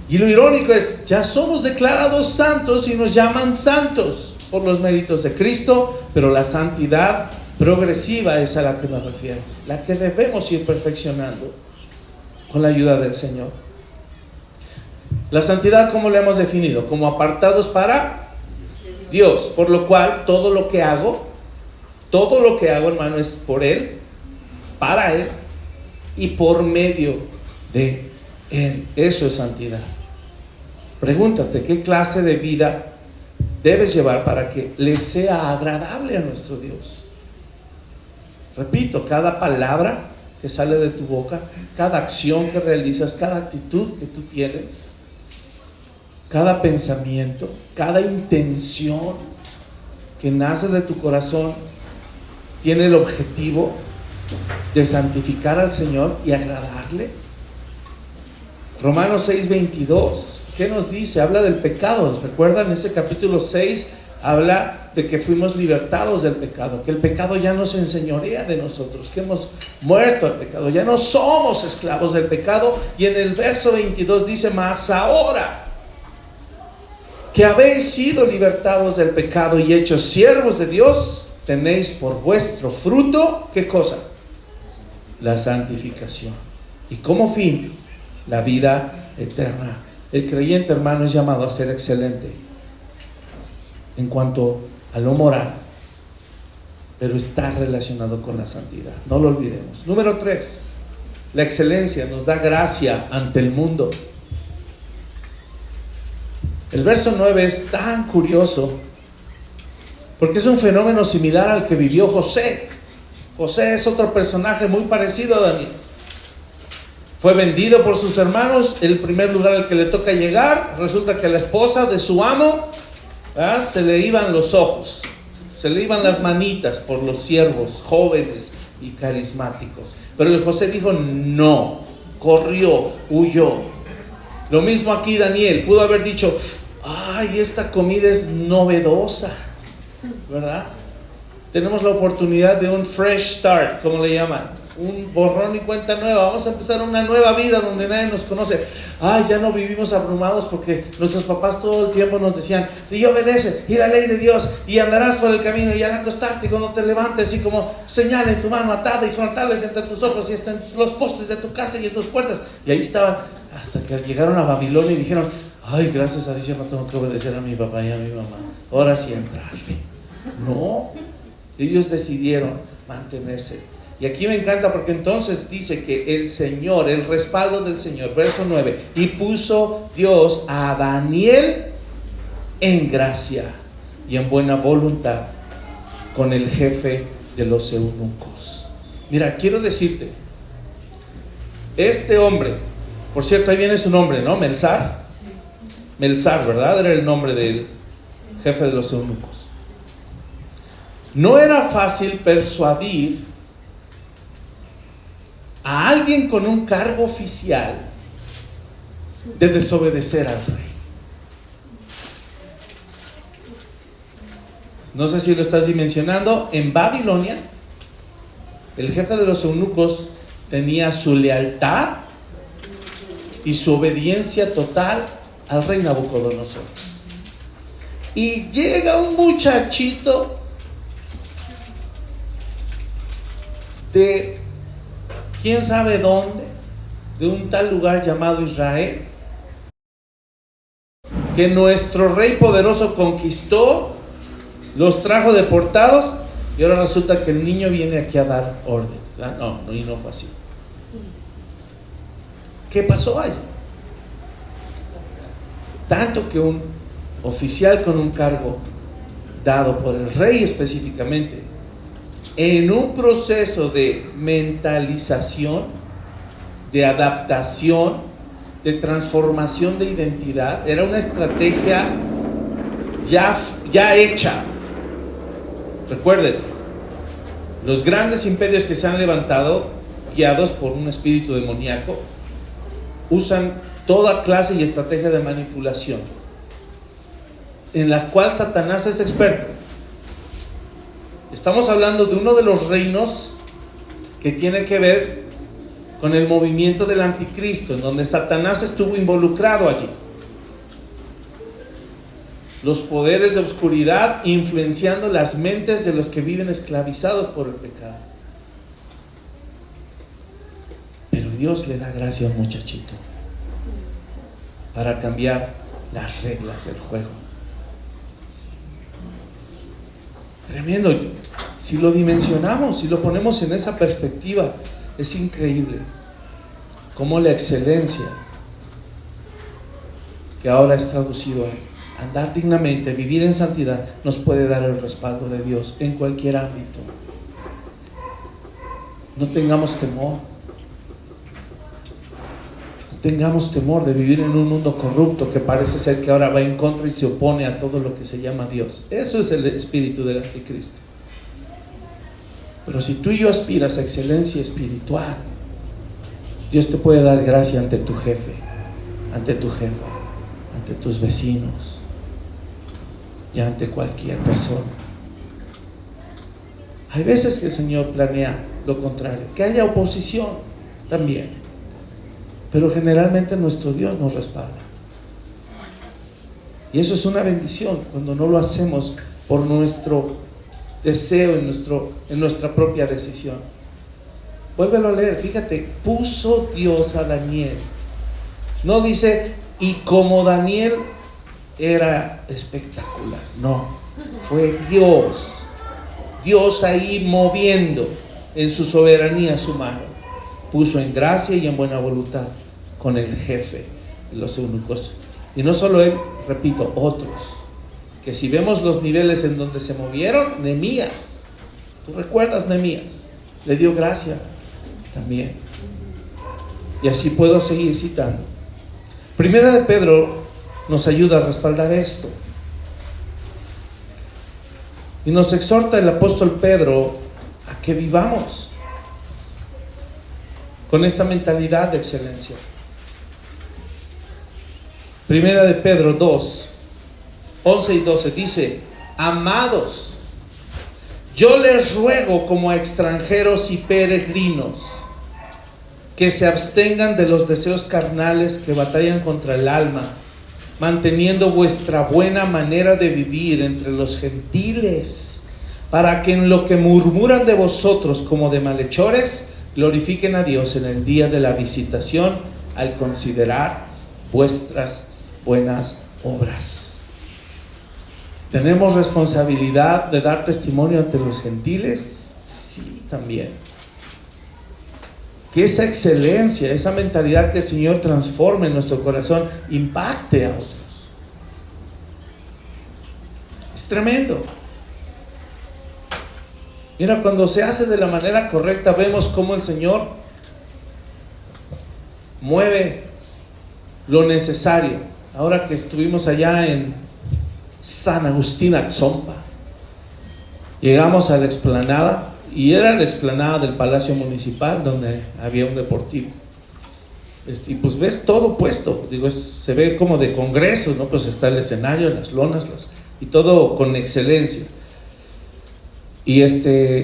Y lo irónico es, ya somos declarados santos y nos llaman santos por los méritos de Cristo, pero la santidad progresiva es a la que me refiero, la que debemos ir perfeccionando con la ayuda del Señor. La santidad, ¿cómo la hemos definido? Como apartados para Dios, por lo cual todo lo que hago, hermano, es por Él, para Él y por medio de Él. Eso es santidad. Pregúntate, ¿qué clase de vida debes llevar para que le sea agradable a nuestro Dios? Repito, cada palabra que sale de tu boca, cada acción que realizas, cada actitud que tú tienes, cada pensamiento, cada intención que nace de tu corazón, tiene el objetivo de santificar al Señor y agradarle. Romanos 6:22, ¿qué nos dice? Habla del pecado. ¿Recuerdan? Ese capítulo 6 habla de que fuimos libertados del pecado, que el pecado ya no se enseñorea de nosotros, que hemos muerto al pecado, ya no somos esclavos del pecado. Y en el verso 22 dice, mas ahora que habéis sido libertados del pecado y hechos siervos de Dios, tenéis por vuestro fruto, ¿qué cosa? La santificación. Y como fin, la vida eterna. El creyente, hermano, es llamado a ser excelente en cuanto a lo moral, pero está relacionado con la santidad. No lo olvidemos. Número 3, la excelencia nos da gracia ante el mundo. El verso 9 es tan curioso porque es un fenómeno similar al que vivió José. José es otro personaje muy parecido a Daniel. Fue vendido por sus hermanos, el primer lugar al que le toca llegar. Resulta que la esposa de su amo, ¿verdad?, se le iban los ojos, se le iban las manitas por los siervos jóvenes y carismáticos. Pero el José dijo no, corrió, huyó. Lo mismo aquí Daniel, pudo haber dicho, ay, esta comida es novedosa, ¿verdad? Tenemos la oportunidad de un fresh start, como le llaman, un borrón y cuenta nueva. Vamos a empezar una nueva vida donde nadie nos conoce. Ay, ya no vivimos abrumados porque nuestros papás todo el tiempo nos decían, y obedece, y la ley de Dios, y andarás por el camino, y al acostarte, y cuando te levantes, y como señal en tu mano atada y frontales entre tus ojos, y hasta en los postes de tu casa y en tus puertas. Y ahí estaban, hasta que llegaron a Babilonia y dijeron, ay, gracias a Dios yo no tengo que obedecer a mi papá y a mi mamá, ahora sí entrarle. No, ellos decidieron mantenerse. Y aquí me encanta porque entonces dice que el Señor, el respaldo del Señor, verso 9, y puso Dios a Daniel en gracia y en buena voluntad con el jefe de los eunucos. Mira, quiero decirte, este hombre, por cierto, ahí viene su nombre, ¿no? Melzar, ¿verdad? Era el nombre del jefe de los eunucos. No era fácil persuadir a alguien con un cargo oficial de desobedecer al rey. No sé si lo estás dimensionando. En Babilonia, el jefe de los eunucos tenía su lealtad y su obediencia total al rey Nabucodonosor. Y llega un muchachito de quién sabe dónde, de un tal lugar llamado Israel, que nuestro rey poderoso conquistó, los trajo deportados, y ahora resulta que el niño viene aquí a dar orden. No fue así. ¿Qué pasó allí? Tanto que un oficial con un cargo dado por el rey específicamente, en un proceso de mentalización, de adaptación, de transformación de identidad, era una estrategia ya hecha. Recuerden, los grandes imperios que se han levantado, guiados por un espíritu demoníaco, usan toda clase y estrategia de manipulación, en la cual Satanás es experto. Estamos hablando de uno de los reinos que tiene que ver con el movimiento del anticristo, en donde Satanás estuvo involucrado allí. Los poderes de oscuridad influenciando las mentes de los que viven esclavizados por el pecado. Pero Dios le da gracia a un muchachito para cambiar las reglas del juego. Tremendo. Si lo dimensionamos, si lo ponemos en esa perspectiva, es increíble cómo la excelencia que ahora es traducido a andar dignamente, vivir en santidad, nos puede dar el respaldo de Dios en cualquier ámbito. No tengamos temor. No tengamos temor de vivir en un mundo corrupto que parece ser que ahora va en contra y se opone a todo lo que se llama Dios. Eso es el espíritu del anticristo. Pero si tú y yo aspiras a excelencia espiritual, Dios te puede dar gracia ante tu jefe, ante tu jefa, ante tus vecinos y ante cualquier persona. Hay veces que el Señor planea lo contrario, que haya oposición también, pero generalmente nuestro Dios nos respalda. Y eso es una bendición cuando no lo hacemos por nuestro deseo, en nuestra propia decisión. Vuélvelo a leer, fíjate, puso Dios a Daniel. No dice, y como Daniel era espectacular. No, fue Dios ahí moviendo en su soberanía su mano. Puso en gracia y en buena voluntad con el jefe de los eunucos. Y no solo él, repito, otros. Que si vemos los niveles en donde se movieron, Nehemías, ¿tú recuerdas Nehemías? Le dio gracia también. Y así puedo seguir citando. Primera de Pedro nos ayuda a respaldar esto. Y nos exhorta el apóstol Pedro a que vivamos con esta mentalidad de excelencia. Primera de Pedro 2, 11 y 12 dice: amados, yo les ruego como a extranjeros y peregrinos que se abstengan de los deseos carnales que batallan contra el alma, manteniendo vuestra buena manera de vivir entre los gentiles, para que en lo que murmuran de vosotros como de malhechores, glorifiquen a Dios en el día de la visitación al considerar vuestras buenas obras. ¿Tenemos responsabilidad de dar testimonio ante los gentiles? Sí, también. Que esa excelencia, esa mentalidad que el Señor transforme en nuestro corazón, impacte a otros. Es tremendo. Mira, cuando se hace de la manera correcta, vemos cómo el Señor mueve lo necesario. Ahora que estuvimos allá en San Agustín Axompa, llegamos a la explanada, y era la explanada del Palacio Municipal, donde había un deportivo. Y pues ves todo puesto, digo, se ve como de congreso, ¿no? Pues está el escenario, las lonas, y todo con excelencia. Y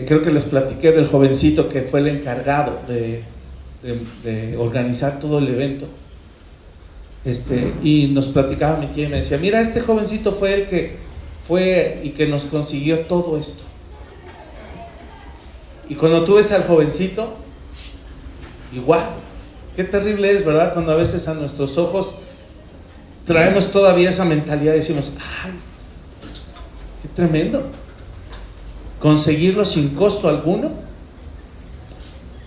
creo que les platiqué del jovencito que fue el encargado de organizar todo el evento. Y nos platicaba mi tía y me decía: mira, este jovencito fue el que fue y que nos consiguió todo esto. Y cuando tú ves al jovencito, igual, qué terrible es, ¿verdad? Cuando a veces a nuestros ojos traemos todavía esa mentalidad y decimos: ¡ay, qué tremendo! Conseguirlo sin costo alguno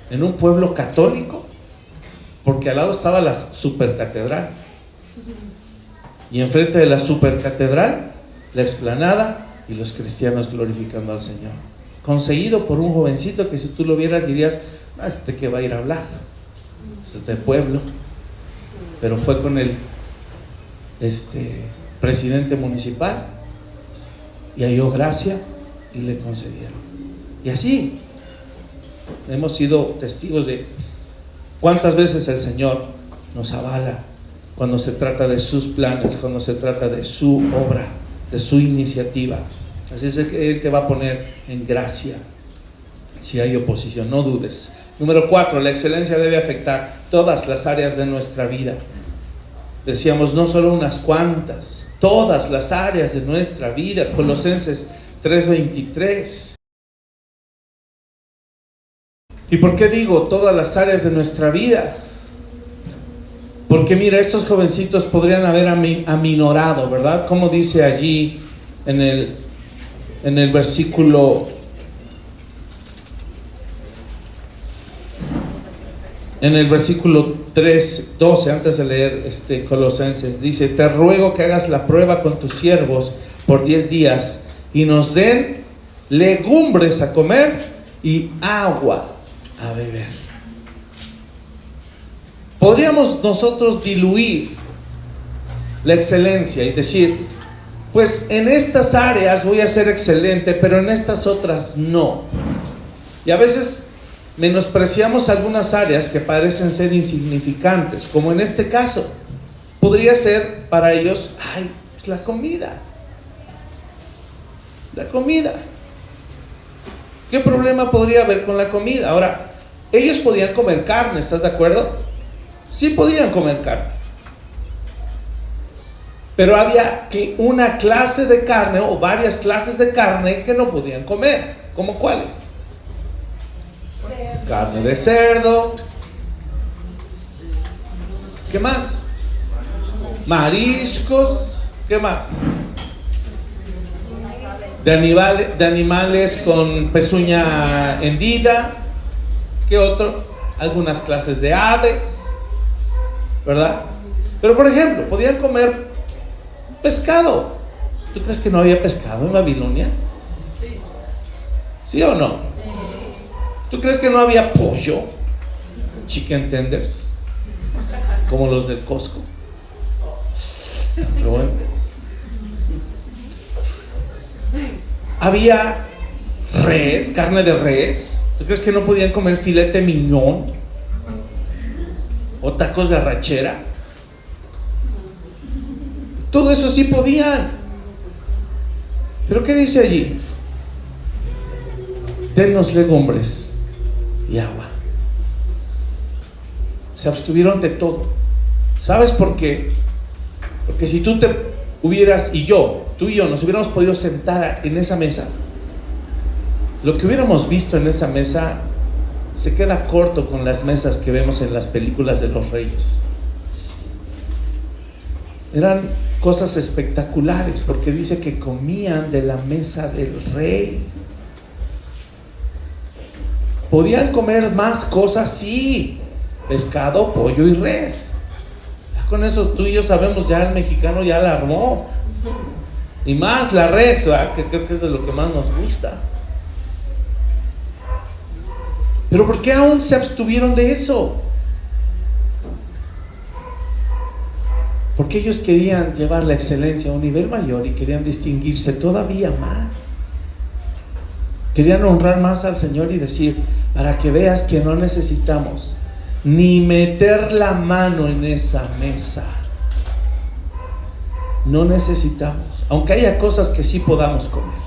en un pueblo católico, porque al lado estaba la supercatedral, y enfrente de la supercatedral la explanada y los cristianos glorificando al Señor. Conseguido por un jovencito que si tú lo vieras dirías: ¿qué va a ir a hablar? Es de pueblo. Pero fue con el presidente municipal y halló gracia y le concedieron. Y así hemos sido testigos de cuántas veces el Señor nos avala cuando se trata de sus planes, cuando se trata de su obra, de su iniciativa. Así es que Él te va a poner en gracia si hay oposición, no dudes. Número 4, la excelencia debe afectar todas las áreas de nuestra vida. Decíamos, no solo unas cuantas, todas las áreas de nuestra vida. Colosenses 3:23. ¿Y por qué digo todas las áreas de nuestra vida? Porque mira, estos jovencitos podrían haber aminorado, ¿verdad? Como dice allí en el versículo 3:12, antes de leer Colosenses, dice: te ruego que hagas la prueba con tus siervos por 10 días y nos den legumbres a comer y agua a beber. Podríamos nosotros diluir la excelencia y decir, pues en estas áreas voy a ser excelente, pero en estas otras no. Y a veces menospreciamos algunas áreas que parecen ser insignificantes, como en este caso. Podría ser para ellos, pues la comida. La comida. ¿Qué problema podría haber con la comida? Ahora, ellos podían comer carne, ¿estás de acuerdo? Sí podían comer carne. Pero había una clase de carne o varias clases de carne que no podían comer. ¿Cómo cuáles? Carne de cerdo. ¿Qué más? Mariscos. ¿Qué más? De animales con pezuña hendida. ¿Qué otro? Algunas clases de aves, ¿verdad? Pero por ejemplo, podían comer pescado. ¿Tú crees que no había pescado en Babilonia? ¿Sí o no? ¿Tú crees que no había pollo? Chicken tenders, como los del Costco. Pero bueno. Había res, carne de res. ¿Tú crees que no podían comer filete mignon? ¿O tacos de arrachera? Todo eso sí podían. ¿Pero qué dice allí? Dennos legumbres y agua. Se abstuvieron de todo. ¿Sabes por qué? Porque si tú tú y yo nos hubiéramos podido sentar en esa mesa, lo que hubiéramos visto en esa mesa se queda corto con las mesas que vemos en las películas de los reyes. Eran cosas espectaculares, porque dice que comían de la mesa del rey. Podían comer más cosas, sí, pescado, pollo y res. Ya con eso tú y yo sabemos, ya el mexicano ya la armó. Y más la res, ¿verdad? Que creo que es de lo que más nos gusta. Pero ¿por qué aún se abstuvieron de eso? Porque ellos querían llevar la excelencia a un nivel mayor y querían distinguirse todavía más. Querían honrar más al Señor y decir, para que veas que no necesitamos ni meter la mano en esa mesa. No necesitamos, aunque haya cosas que sí podamos comer.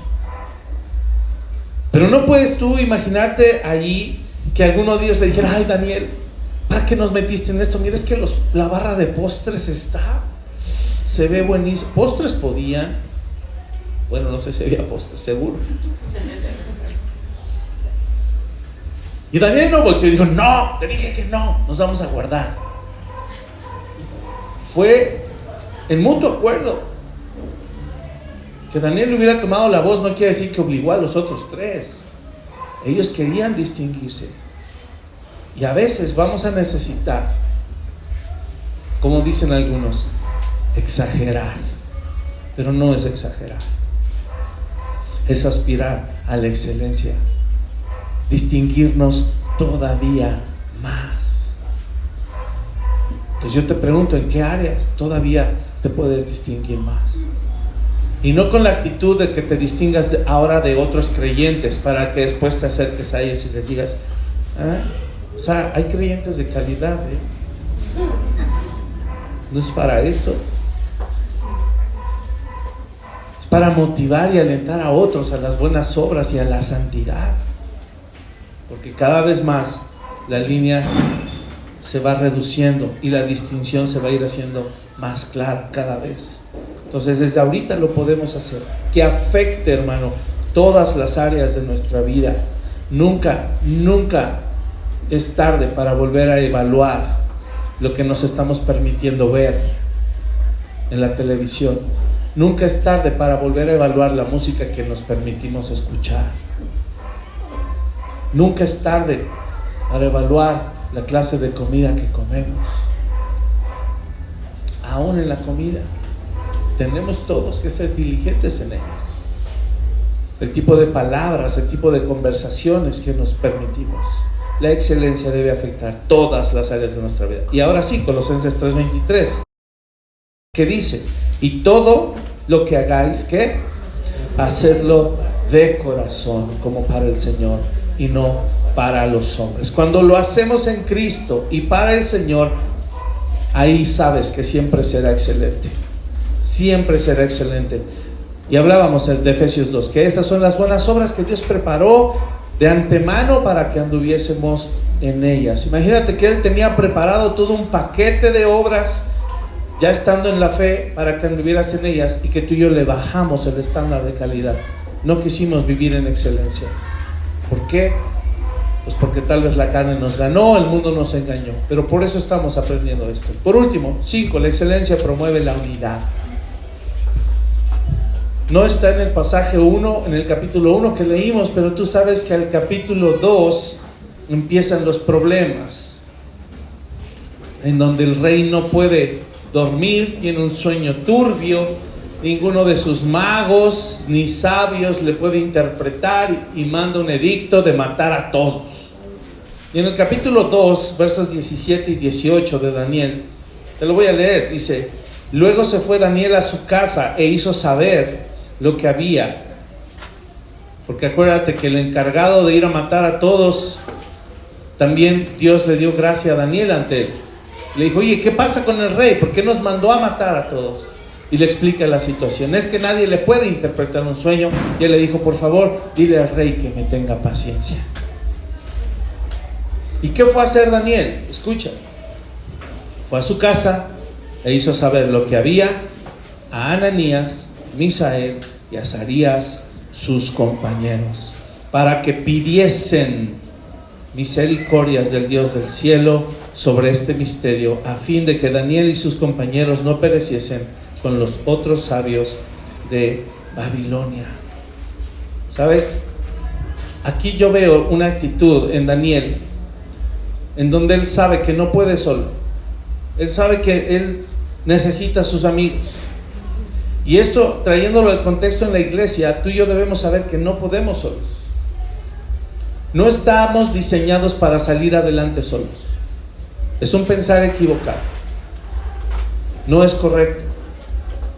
Pero no puedes tú imaginarte allí que alguno de ellos le dijera, Daniel, ¿para qué nos metiste en esto? Mira, es que la barra de postres se ve buenísimo. Postres podían. Bueno, no sé si había postres, seguro. Y Daniel no volteó y dijo, no, te dije que no, nos vamos a guardar. Fue en mutuo acuerdo. Que Daniel hubiera tomado la voz no quiere decir que obligó a los otros tres. Ellos querían distinguirse. Y a veces vamos a necesitar, como dicen algunos, exagerar. Pero no es exagerar, es aspirar a la excelencia, distinguirnos todavía más. Entonces yo te pregunto, ¿en qué áreas todavía te puedes distinguir más? Y no con la actitud de que te distingas ahora de otros creyentes para que después te acerques a ellos y les digas, o sea, hay creyentes de calidad, No es para eso. Es para motivar y alentar a otros a las buenas obras y a la santidad. Porque cada vez más la línea se va reduciendo y la distinción se va a ir haciendo más clara cada vez. Entonces desde ahorita lo podemos hacer, que afecte, hermano, todas las áreas de nuestra vida. Nunca es tarde para volver a evaluar lo que nos estamos permitiendo ver en la televisión. Nunca es tarde para volver a evaluar la música que nos permitimos escuchar. Nunca es tarde para evaluar la clase de comida que comemos. Aún en la comida tenemos todos que ser diligentes en ella. El tipo de palabras, el tipo de conversaciones que nos permitimos. La excelencia debe afectar todas las áreas de nuestra vida. Y ahora sí, Colosenses 3:23, que dice: y todo lo que hagáis, ¿qué? Hacedlo de corazón, como para el Señor y no para los hombres. Cuando lo hacemos en Cristo y para el Señor, ahí sabes que siempre será excelente. Siempre será excelente. Y hablábamos de Efesios 2, que esas son las buenas obras que Dios preparó de antemano para que anduviésemos en ellas. Imagínate que Él tenía preparado todo un paquete de obras ya estando en la fe para que anduvieras en ellas, y que tú y yo le bajamos el estándar de calidad. No quisimos vivir en excelencia. ¿Por qué? Pues porque tal vez la carne nos ganó, el mundo nos engañó. Pero por eso estamos aprendiendo esto. Por último, 5, la excelencia promueve la unidad. No está en el pasaje 1, en el capítulo 1 que leímos, pero tú sabes que al capítulo 2 empiezan los problemas, en donde el rey no puede dormir, tiene un sueño turbio, ninguno de sus magos ni sabios le puede interpretar, y manda un edicto de matar a todos. Y en el capítulo 2, versos 17 y 18 de Daniel, te lo voy a leer, dice: luego se fue Daniel a su casa e hizo saber lo que había, porque acuérdate que el encargado de ir a matar a todos, también Dios le dio gracia a Daniel ante él. Le dijo: oye, ¿qué pasa con el rey? ¿Por qué nos mandó a matar a todos? Y le explica la situación. Es que nadie le puede interpretar un sueño. Y él le dijo: por favor, dile al rey que me tenga paciencia. ¿Y qué fue a hacer Daniel? Escucha. Fue a su casa e hizo saber lo que había a Ananías, Misael y Azarías, sus compañeros, para que pidiesen misericordias del Dios del cielo sobre este misterio, a fin de que Daniel y sus compañeros no pereciesen con los otros sabios de Babilonia. ¿Sabes? Aquí yo veo una actitud en Daniel en donde él sabe que no puede solo. Él sabe que él necesita a sus amigos. Y esto, trayéndolo al contexto en la iglesia, tú y yo debemos saber que no podemos solos. No estamos diseñados para salir adelante solos. Es un pensar equivocado. No es correcto.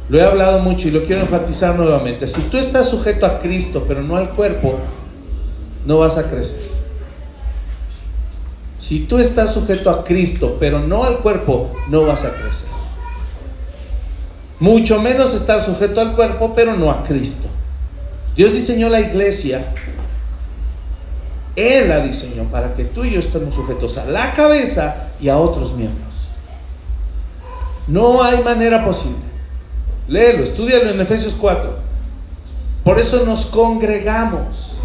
Lo he hablado mucho y lo quiero enfatizar nuevamente. Si tú estás sujeto a Cristo, pero no al cuerpo, no vas a crecer. Si tú estás sujeto a Cristo, pero no al cuerpo, no vas a crecer. Mucho menos estar sujeto al cuerpo, pero no a Cristo. Dios diseñó la iglesia. Él la diseñó para que tú y yo estemos sujetos a la cabeza y a otros miembros. No hay manera posible. Léelo, estúdialo en Efesios 4. Por eso nos congregamos.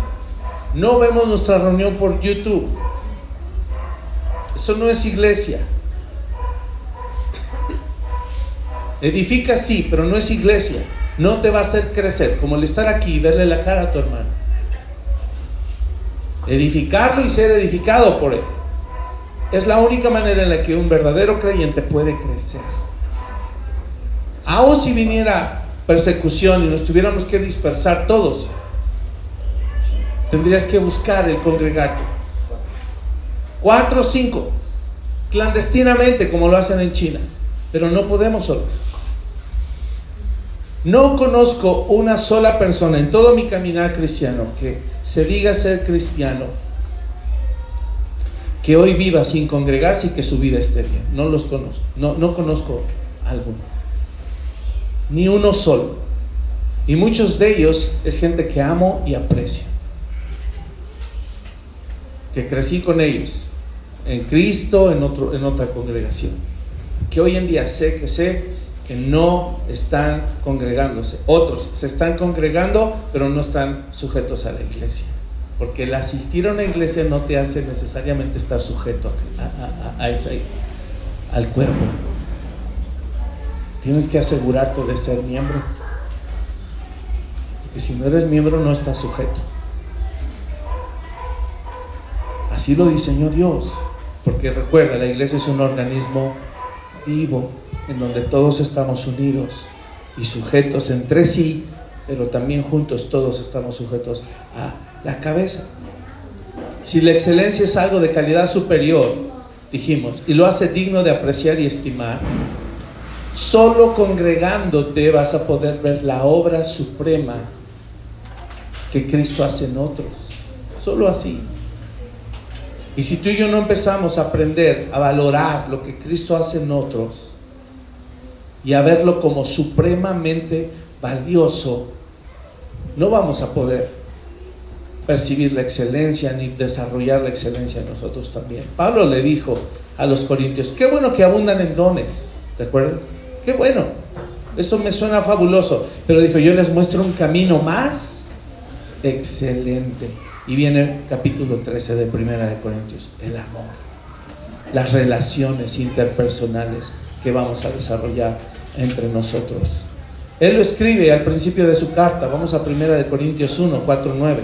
No vemos nuestra reunión por YouTube. Eso no es iglesia. Edifica sí, pero no es iglesia. No te va a hacer crecer, como el estar aquí y verle la cara a tu hermano. Edificarlo y ser edificado por él es la única manera en la que un verdadero creyente puede crecer. Aun si viniera persecución y nos tuviéramos que dispersar todos, tendrías que buscar el congregarte 4 o 5 clandestinamente, como lo hacen en China, pero no podemos solos. No conozco una sola persona en todo mi caminar cristiano que se diga ser cristiano, que hoy viva sin congregarse y que su vida esté bien. No los conozco. No conozco alguno. Ni uno solo. Y muchos de ellos es gente que amo y aprecio, que crecí con ellos en Cristo, en otra congregación, que hoy en día sé que no están congregándose. Otros se están congregando, pero no están sujetos a la iglesia, porque el asistir a una iglesia no te hace necesariamente estar sujeto al cuerpo. Tienes que asegurarte de ser miembro, porque si no eres miembro no estás sujeto. Así lo diseñó Dios, porque recuerda, la iglesia es un organismo vivo en donde todos estamos unidos y sujetos entre sí, pero también juntos todos estamos sujetos a la cabeza. Si la excelencia es algo de calidad superior, dijimos, y lo hace digno de apreciar y estimar, solo congregándote vas a poder ver la obra suprema que Cristo hace en otros. Solo así. Y si tú y yo no empezamos a aprender a valorar lo que Cristo hace en otros y a verlo como supremamente valioso, no vamos a poder percibir la excelencia ni desarrollar la excelencia en nosotros también. Pablo le dijo a los corintios: qué bueno que abundan en dones. ¿Te acuerdas? Qué bueno, eso me suena fabuloso, pero dijo: yo les muestro un camino más excelente. Y viene capítulo 13 de Primera de Corintios, el amor, las relaciones interpersonales que vamos a desarrollar entre nosotros. Él lo escribe al principio de su carta. Vamos a Primera de Corintios 1, 4, 9.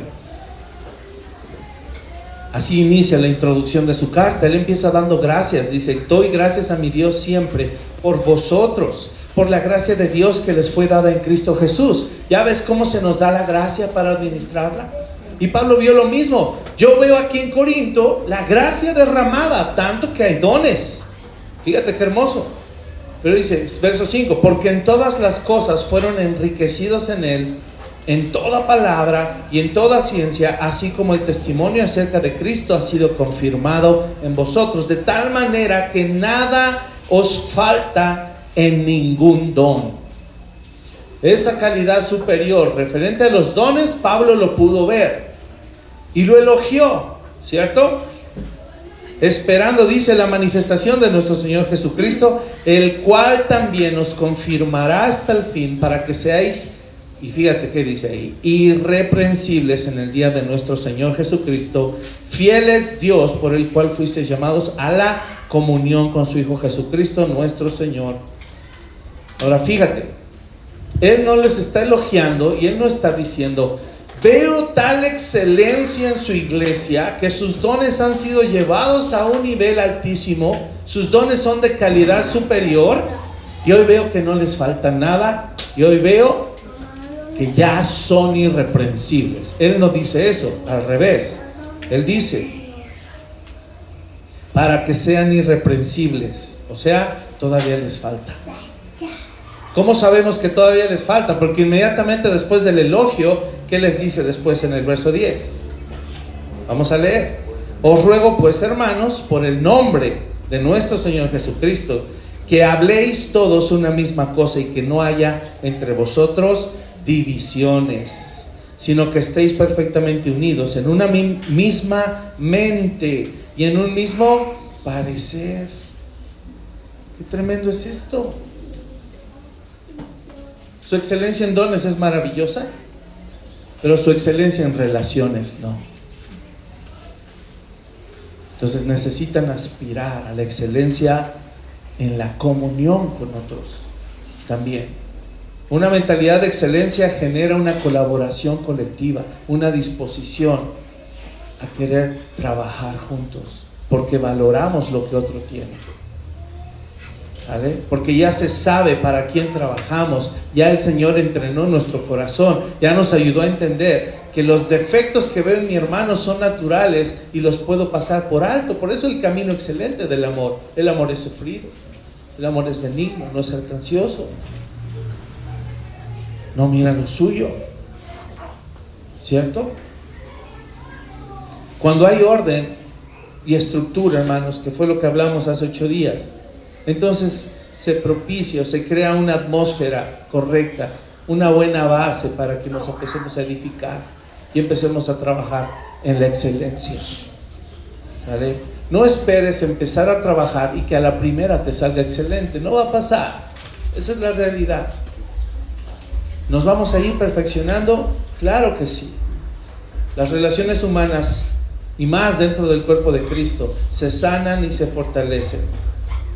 Así inicia la introducción de su carta. Él empieza dando gracias. Dice: doy gracias a mi Dios siempre por vosotros, por la gracia de Dios que les fue dada en Cristo Jesús. ¿Ya ves cómo se nos da la gracia para administrarla? Y Pablo vio lo mismo. Yo veo aquí en Corinto la gracia derramada, tanto que hay dones. Fíjate qué hermoso. Pero dice, verso 5: porque en todas las cosas fueron enriquecidos en él, en toda palabra y en toda ciencia, así como el testimonio acerca de Cristo ha sido confirmado en vosotros, de tal manera que nada os falta en ningún don. Esa calidad superior referente a los dones, Pablo lo pudo ver y lo elogió, ¿cierto? Esperando, dice, la manifestación de nuestro Señor Jesucristo, el cual también os confirmará hasta el fin, para que seáis, y fíjate qué dice ahí, irreprensibles en el día de nuestro Señor Jesucristo, fieles Dios, por el cual fuisteis llamados a la comunión con su Hijo Jesucristo nuestro Señor. Ahora fíjate, Él no les está elogiando y Él no está diciendo: veo tal excelencia en su iglesia que sus dones han sido llevados a un nivel altísimo, sus dones son de calidad superior y hoy veo que no les falta nada, y hoy veo que ya son irreprensibles. Él no dice eso, al revés. Él dice: para que sean irreprensibles, o sea, todavía les falta. ¿Cómo sabemos que todavía les falta? Porque inmediatamente después del elogio, ¿qué les dice después en el verso 10? Vamos a leer: os ruego pues, hermanos, por el nombre de nuestro Señor Jesucristo, que habléis todos una misma cosa y que no haya entre vosotros divisiones, sino que estéis perfectamente unidos en una misma mente y en un mismo parecer. Qué tremendo es esto. Su excelencia en dones es maravillosa, pero su excelencia en relaciones no. Entonces necesitan aspirar a la excelencia en la comunión con otros también. Una mentalidad de excelencia genera una colaboración colectiva, una disposición a querer trabajar juntos, porque valoramos lo que otro tiene. ¿Vale? Porque ya se sabe para quién trabajamos, ya el Señor entrenó nuestro corazón, ya nos ayudó a entender que los defectos que veo en mi hermano son naturales y los puedo pasar por alto. Por eso el camino excelente del amor. El amor es sufrido, el amor es benigno, no es ansioso, no mira lo suyo, ¿cierto? Cuando hay orden y estructura, hermanos, que fue lo que hablamos hace 8 días, entonces se propicia o se crea una atmósfera correcta, una buena base para que nos empecemos a edificar y empecemos a trabajar en la excelencia. ¿Vale? No esperes empezar a trabajar y que a la primera te salga excelente. No va a pasar. Esa es la realidad. ¿Nos vamos a ir perfeccionando? Claro que sí. Las relaciones humanas, y más dentro del cuerpo de Cristo, se sanan y se fortalecen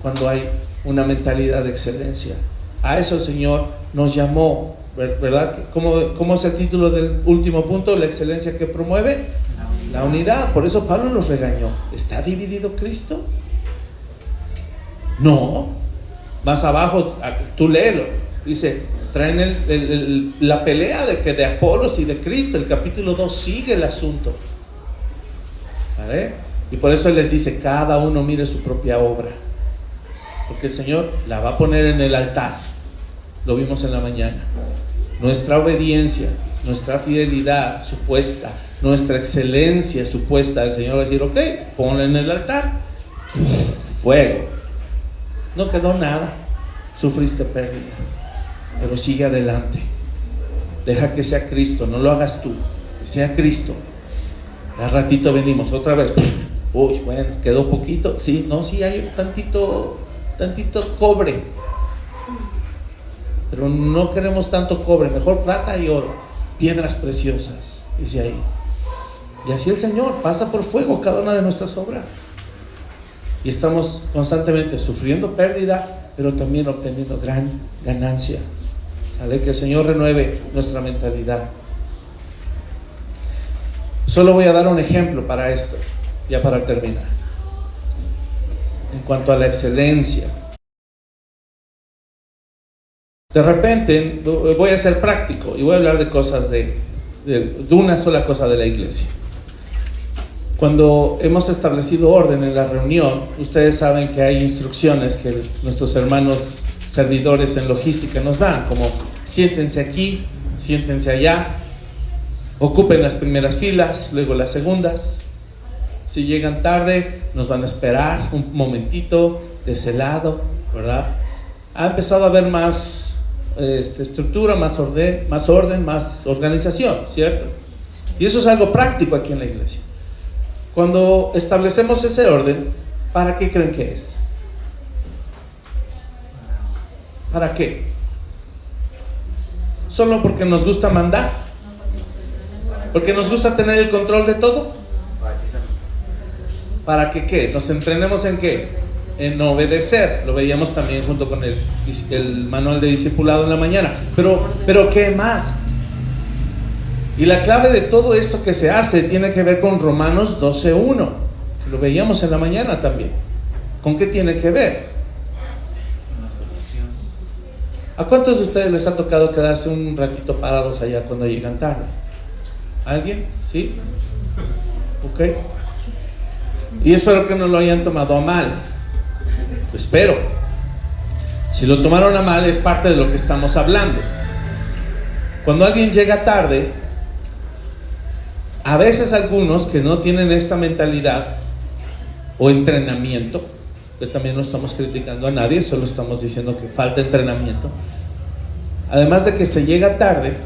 cuando hay una mentalidad de excelencia. A eso el Señor nos llamó, ¿verdad? ¿Cómo es el título del último punto? La excelencia que promueve la unidad. Por eso Pablo los regañó. ¿Está dividido Cristo? No. Más abajo, tú léelo. Dice, traen la pelea de Apolos y de Cristo. El capítulo 2 sigue el asunto. ¿Vale? Y por eso Él les dice, cada uno mire su propia obra. Porque el Señor la va a poner en el altar. Lo vimos en la mañana. Nuestra obediencia, nuestra fidelidad supuesta, nuestra excelencia supuesta, el Señor va a decir, ok, ponla en el altar. Fuego. No quedó nada. Sufriste pérdida. Pero sigue adelante. Deja que sea Cristo, no lo hagas tú. Que sea Cristo. Al ratito venimos otra vez. Uy, bueno, quedó poquito. Sí, no, sí hay tantito cobre. Pero no queremos tanto cobre, mejor plata y oro. Piedras preciosas, dice ahí. Y así el Señor pasa por fuego cada una de nuestras obras. Y estamos constantemente sufriendo pérdida, pero también obteniendo gran ganancia. ¿Vale? Que el Señor renueve nuestra mentalidad. Solo voy a dar un ejemplo para esto, ya para terminar. En cuanto a la excelencia. De repente, voy a ser práctico y voy a hablar de cosas de una sola cosa de la iglesia. Cuando hemos establecido orden en la reunión, ustedes saben que hay instrucciones que nuestros hermanos servidores en logística nos dan, como siéntense aquí, siéntense allá, ocupen las primeras filas, luego las segundas. Si llegan tarde, nos van a esperar un momentito de ese lado, ¿verdad? Ha empezado a haber más estructura, más orden, más organización, ¿cierto? Y eso es algo práctico aquí en la iglesia. Cuando establecemos ese orden, ¿para qué creen que es? ¿Para qué? ¿Solo porque nos gusta mandar? ¿Porque nos gusta tener el control de todo? ¿Para que qué? ¿Nos entrenemos en qué? En obedecer. Lo veíamos también junto con el manual de discipulado en la mañana. Pero ¿qué más? Y la clave de todo esto que se hace tiene que ver con Romanos 12:1. Lo veíamos en la mañana también. ¿Con qué tiene que ver? ¿A cuántos de ustedes les ha tocado quedarse un ratito parados allá cuando llegan tarde? ¿Alguien? ¿Sí? Ok. Y espero que no lo hayan tomado a mal. Espero. Si lo tomaron a mal, es parte de lo que estamos hablando. Cuando alguien llega tarde, a veces algunos que no tienen esta mentalidad o entrenamiento, que también no estamos criticando a nadie, solo estamos diciendo que falta entrenamiento, además de que se llega tarde,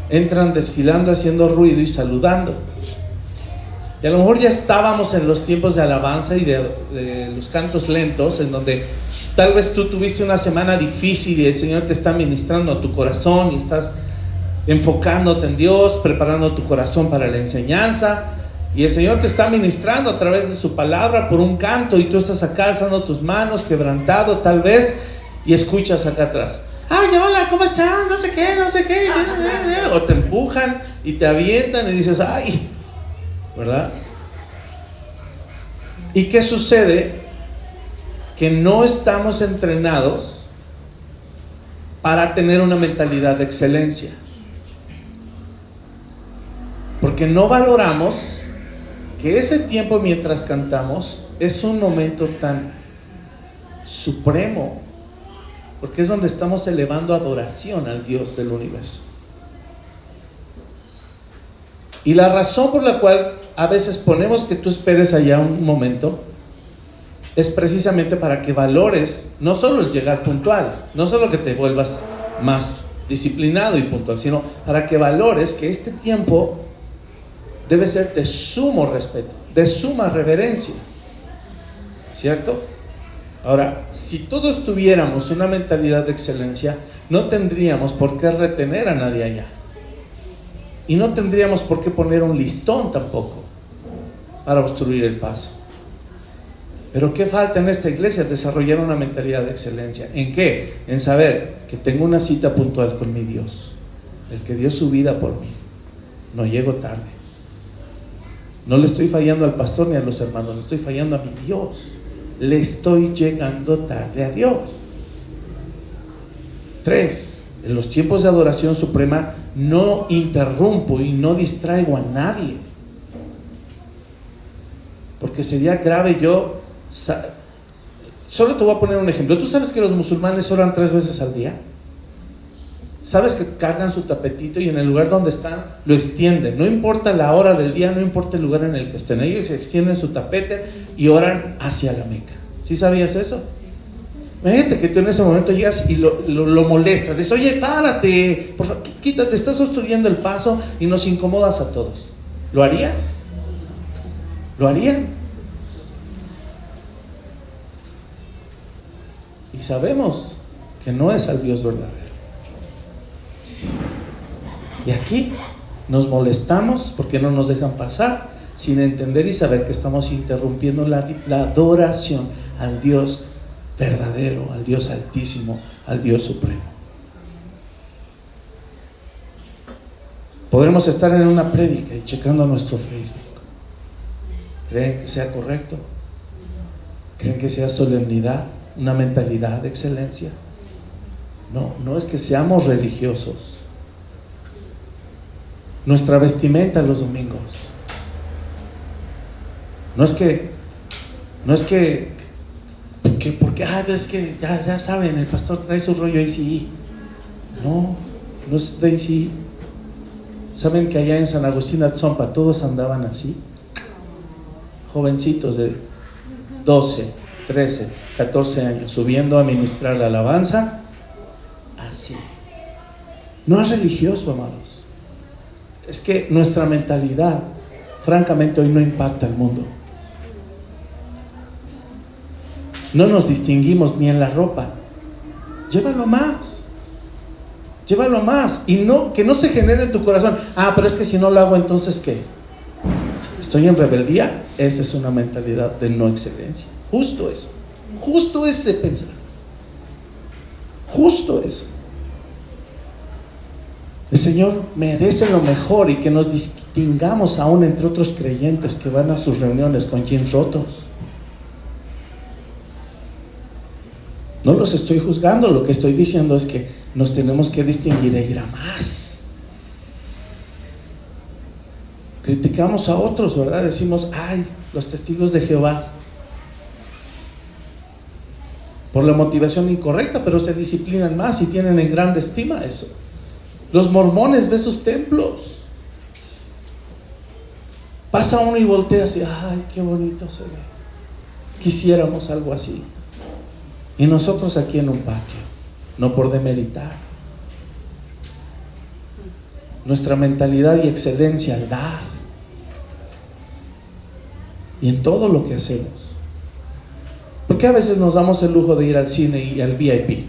entran desfilando, haciendo ruido y saludando. Y a lo mejor ya estábamos en los tiempos de alabanza y de los cantos lentos, en donde tal vez tú tuviste una semana difícil y el Señor te está ministrando a tu corazón y estás enfocándote en Dios, preparando tu corazón para la enseñanza, y el Señor te está ministrando a través de su palabra por un canto, y tú estás acá alzando tus manos, quebrantado tal vez, y escuchas acá atrás: ay, hola, ¿cómo están? No sé qué. O te empujan y te avientan y dices: ay, ¿verdad? ¿Y qué sucede? Que no estamos entrenados para tener una mentalidad de excelencia, porque no valoramos que ese tiempo mientras cantamos es un momento tan supremo, porque es donde estamos elevando adoración al Dios del universo. Y la razón por la cual a veces ponemos que tú esperes allá un momento es precisamente para que valores no solo el llegar puntual, no solo que te vuelvas más disciplinado y puntual, sino para que valores que este tiempo debe ser de sumo respeto, de suma reverencia, ¿cierto? Ahora, si todos tuviéramos una mentalidad de excelencia, no tendríamos por qué retener a nadie allá, y no tendríamos por qué poner un listón tampoco para obstruir el paso. Pero ¿qué falta en esta iglesia? Desarrollar una mentalidad de excelencia. ¿En qué? En saber que tengo una cita puntual con mi Dios, el que dio su vida por mí. No llego tarde. No le estoy fallando al pastor ni a los hermanos, le estoy fallando a mi Dios. Le estoy llegando tarde a Dios. 3. En los tiempos de adoración suprema no interrumpo y no distraigo a nadie. Porque sería grave yo... Solo te voy a poner un ejemplo. ¿Tú sabes que los musulmanes oran 3 veces al día? ¿Sabes que cargan su tapetito y en el lugar donde están lo extienden? No importa la hora del día, no importa el lugar en el que estén, ellos extienden su tapete y oran hacia la Meca. ¿Sí sabías eso? Imagínate que tú en ese momento llegas y lo molestas, dices, oye, párate, por favor, quítate, estás obstruyendo el paso y nos incomodas a todos. ¿Lo harías? ¿Lo harían? Y sabemos que no es al Dios verdadero. Y aquí nos molestamos porque no nos dejan pasar, sin entender y saber que estamos interrumpiendo la adoración al Dios verdadero, al Dios altísimo, al Dios supremo. Podremos estar en una prédica y checando nuestro Facebook. ¿Creen que sea correcto? ¿Creen que sea solemnidad? ¿Una mentalidad de excelencia? No, no es que seamos religiosos. Nuestra vestimenta los domingos. No es que porque es que ya saben, el pastor trae su rollo ACI. No, no es de ACI. ¿Saben que allá en San Agustín Atzompa todos andaban así? Jovencitos de 12, 13, 14 años, subiendo a ministrar la alabanza, así. No es religioso, amados. Es que nuestra mentalidad, francamente, hoy no impacta al mundo. No nos distinguimos ni en la ropa. Llévalo más. Llévalo más. Y no, que no se genere en tu corazón. Pero es que si no lo hago, entonces ¿qué? ¿Estoy en rebeldía? Esa es una mentalidad de no excelencia. Justo eso. Justo ese pensar. Justo eso. El Señor merece lo mejor y que nos distingamos aún entre otros creyentes que van a sus reuniones con jeans rotos. No los estoy juzgando, lo que estoy diciendo es que nos tenemos que distinguir e ir a más. Criticamos a otros, ¿verdad? Decimos, los testigos de Jehová, por la motivación incorrecta, pero se disciplinan más y tienen en grande estima eso. Los mormones de esos templos. Pasa uno y voltea así, qué bonito se ve. Quisiéramos algo así. Y nosotros aquí en un patio, no por demeritar. Nuestra mentalidad y excelencia al dar. Y en todo lo que hacemos. ¿Por qué a veces nos damos el lujo de ir al cine y al VIP?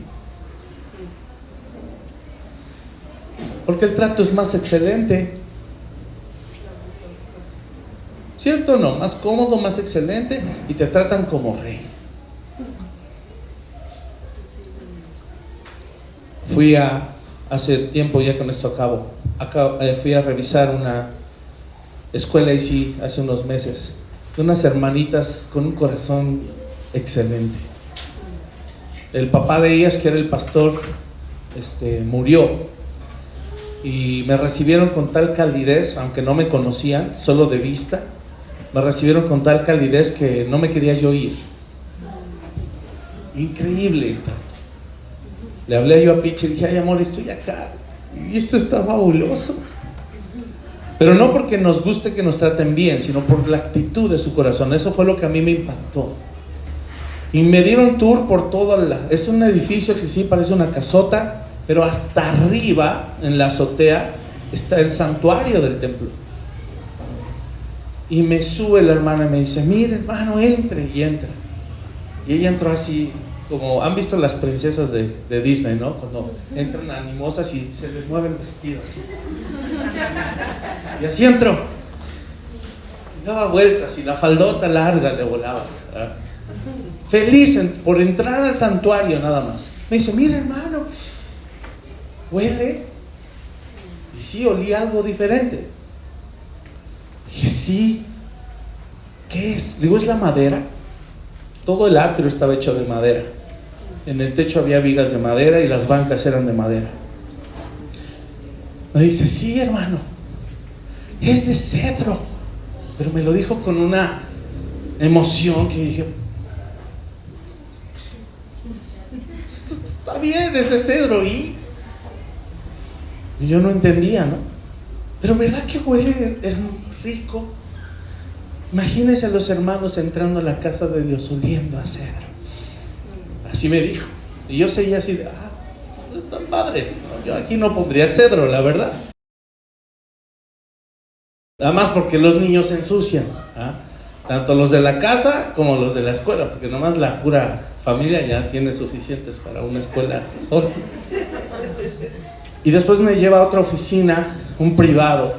Porque el trato es más excelente. ¿Cierto o no? Más cómodo, más excelente, y te tratan como rey. Hace tiempo, ya con esto acabo, fui a revisar una escuela y hace unos meses, de unas hermanitas con un corazón excelente. El papá de ellas, que era el pastor, murió. Y me recibieron con tal calidez, aunque no me conocían, solo de vista, me recibieron con tal calidez que no me quería yo ir. Increíble. Le hablé yo a Pichi y dije, amor, estoy acá y esto está fabuloso. Pero no porque nos guste que nos traten bien, sino por la actitud de su corazón. Eso fue lo que a mí me impactó. Y me dieron tour por toda es un edificio que sí parece una casota, pero hasta arriba, en la azotea, está el santuario del templo. Y me sube la hermana y me dice: mire, hermano, entre. Y entra. Y ella entró así, como han visto las princesas de Disney, ¿no? Cuando entran animosas y se les mueve el vestido así. Y así entró. Y daba vueltas y la faldota larga le volaba, ¿verdad? Feliz por entrar al santuario nada más. Me dice: mira, hermano, huele. Y sí, olía algo diferente. Dije: sí. ¿Qué es? Digo: es la madera. Todo el atrio estaba hecho de madera. En el techo había vigas de madera y las bancas eran de madera. Me dice: sí, hermano, es de cedro. Pero me lo dijo con una emoción que dije: está bien, es de cedro. Y yo no entendía, ¿no? Pero ¿verdad que huele rico? Imagínense a los hermanos entrando a la casa de Dios oliendo a cedro. Así me dijo. Y yo seguía así de: tan padre. No, yo aquí no pondría cedro, la verdad. Nada más porque los niños se ensucian, ¿ah? Tanto los de la casa como los de la escuela, porque nomás la pura familia ya tiene suficientes para una escuela sola. Y después me lleva a otra oficina, un privado,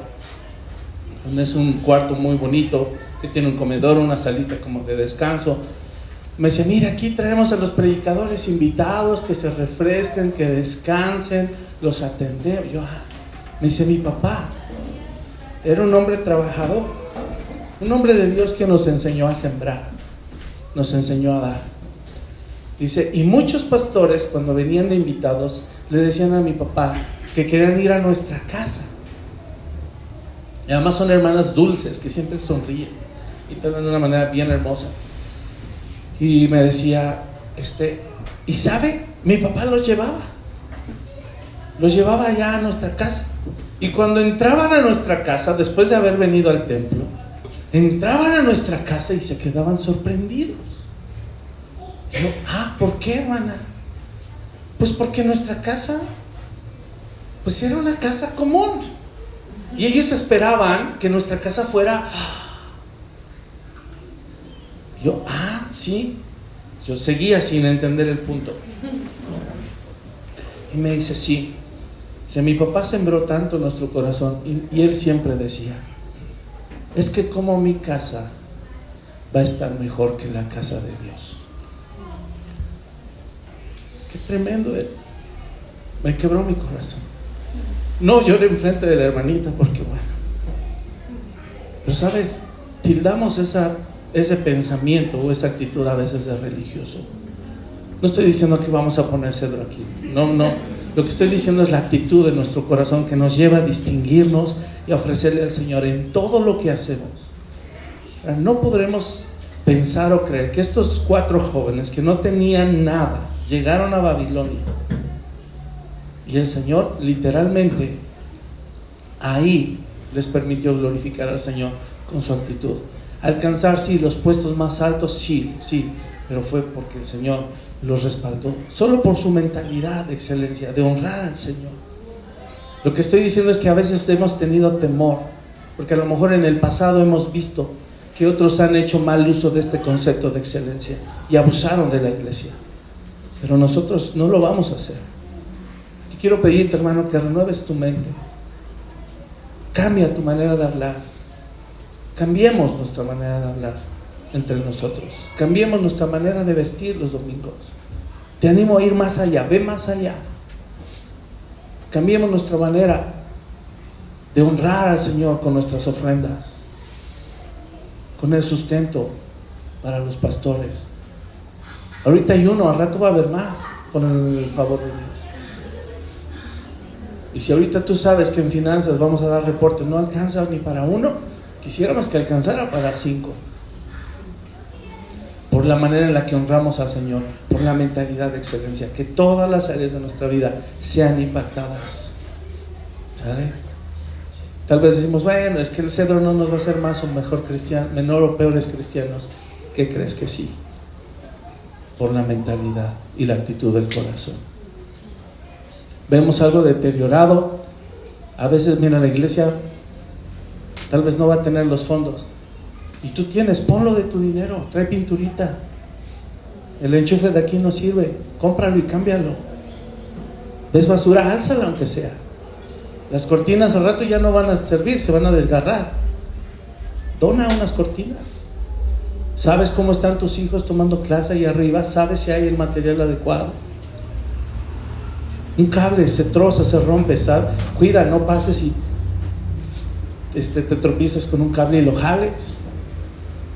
donde es un cuarto muy bonito, que tiene un comedor, una salita como de descanso. Me dice: mira, aquí traemos a los predicadores invitados, que se refresquen, que descansen, los atendemos. Me dice: mi papá era un hombre trabajador, un hombre de Dios que nos enseñó a sembrar, nos enseñó a dar. Dice: y muchos pastores, cuando venían de invitados, le decían a mi papá que querían ir a nuestra casa. Y además son hermanas dulces, que siempre sonríen y te hablan de una manera bien hermosa. Y me decía: ¿y sabe? Mi papá los llevaba allá a nuestra casa. Y cuando entraban a nuestra casa, después de haber venido al templo, entraban a nuestra casa y se quedaban sorprendidos. Y yo: ¿por qué, hermana? Pues porque nuestra casa, pues era una casa común. Y ellos esperaban que nuestra casa fuera... Yo: sí. Yo seguía sin entender el punto. Y me dice: sí. Dice: mi papá sembró tanto en nuestro corazón. Y él siempre decía: es que como mi casa va a estar mejor que la casa de Dios. Qué tremendo. Me quebró mi corazón. No lloré enfrente de la hermanita porque bueno. Pero sabes, tildamos ese pensamiento o esa actitud a veces de religioso. No estoy diciendo que vamos a poner cedro aquí. No. Lo que estoy diciendo es la actitud de nuestro corazón que nos lleva a distinguirnos y a ofrecerle al Señor en todo lo que hacemos. No podremos pensar o creer que estos 4 jóvenes que no tenían nada llegaron a Babilonia y el Señor literalmente ahí les permitió glorificar al Señor con su actitud. Alcanzar, sí, los puestos más altos, sí, pero fue porque el Señor los respaldó, solo por su mentalidad de excelencia, de honrar al Señor. Lo que estoy diciendo es que a veces hemos tenido temor, porque a lo mejor en el pasado hemos visto que otros han hecho mal uso de este concepto de excelencia y abusaron de la iglesia, pero nosotros no lo vamos a hacer. Y quiero pedirte, hermano, que renueves tu mente, cambia tu manera de hablar, cambiemos nuestra manera de hablar entre nosotros, cambiemos nuestra manera de vestir los domingos. Te animo a ir más allá, ve más allá. Cambiemos nuestra manera de honrar al Señor con nuestras ofrendas, con el sustento para los pastores. Ahorita hay uno, al rato va a haber más, con el favor de Dios. Y si ahorita tú sabes que en finanzas vamos a dar reporte, no alcanza ni para uno, quisiéramos que alcanzara para dar 5. Por la manera en la que honramos al Señor, por la mentalidad de excelencia, que todas las áreas de nuestra vida sean impactadas. ¿Sale? Tal vez decimos: bueno, es que el cedro no nos va a hacer más o mejor cristiano, menor o peores cristianos. ¿Qué crees? Que sí. por la mentalidad y la actitud del corazón. Vemos algo deteriorado. A veces, mira, la iglesia tal vez no va a tener los fondos. Y tú tienes, ponlo de tu dinero, trae pinturita. El enchufe de aquí no sirve, cómpralo y cámbialo. ¿Ves basura? Álzala aunque sea. Las cortinas al rato ya no van a servir, se van a desgarrar. Dona unas cortinas. ¿Sabes cómo están tus hijos tomando clase ahí arriba? ¿Sabes si hay el material adecuado? Un cable se troza, se rompe, ¿sabes? Cuida, no pases y te tropiezas con un cable y lo jales.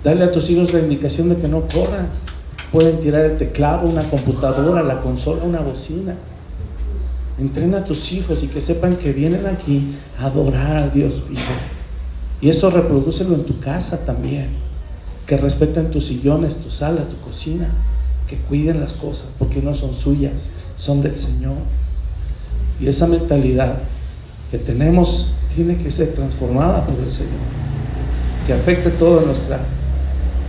Dale a tus hijos la indicación de que no corran. Pueden tirar el teclado, una computadora, la consola, una bocina. Entrena a tus hijos y que sepan que vienen aquí a adorar a Dios vivo. Y eso reprodúcelo en tu casa también. Que respeten tus sillones, tu sala, tu cocina. Que cuiden las cosas porque no son suyas, son del Señor. Y esa mentalidad que tenemos tiene que ser transformada por el Señor. Que afecte todas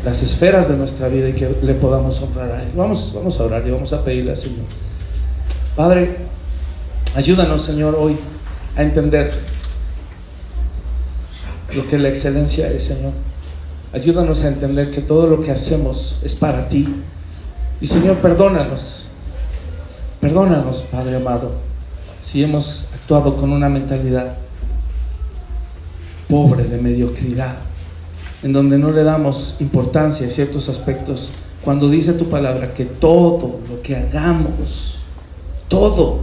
las esferas de nuestra vida y que le podamos honrar a Él. Vamos a orar y vamos a pedirle al Señor. Padre, ayúdanos, Señor, hoy a entender lo que la excelencia es, Señor. Ayúdanos a entender que todo lo que hacemos es para ti. Y, Señor, perdónanos, Padre amado, si hemos actuado con una mentalidad pobre, de mediocridad, en donde no le damos importancia a ciertos aspectos, cuando dice tu palabra que todo lo que hagamos, todo,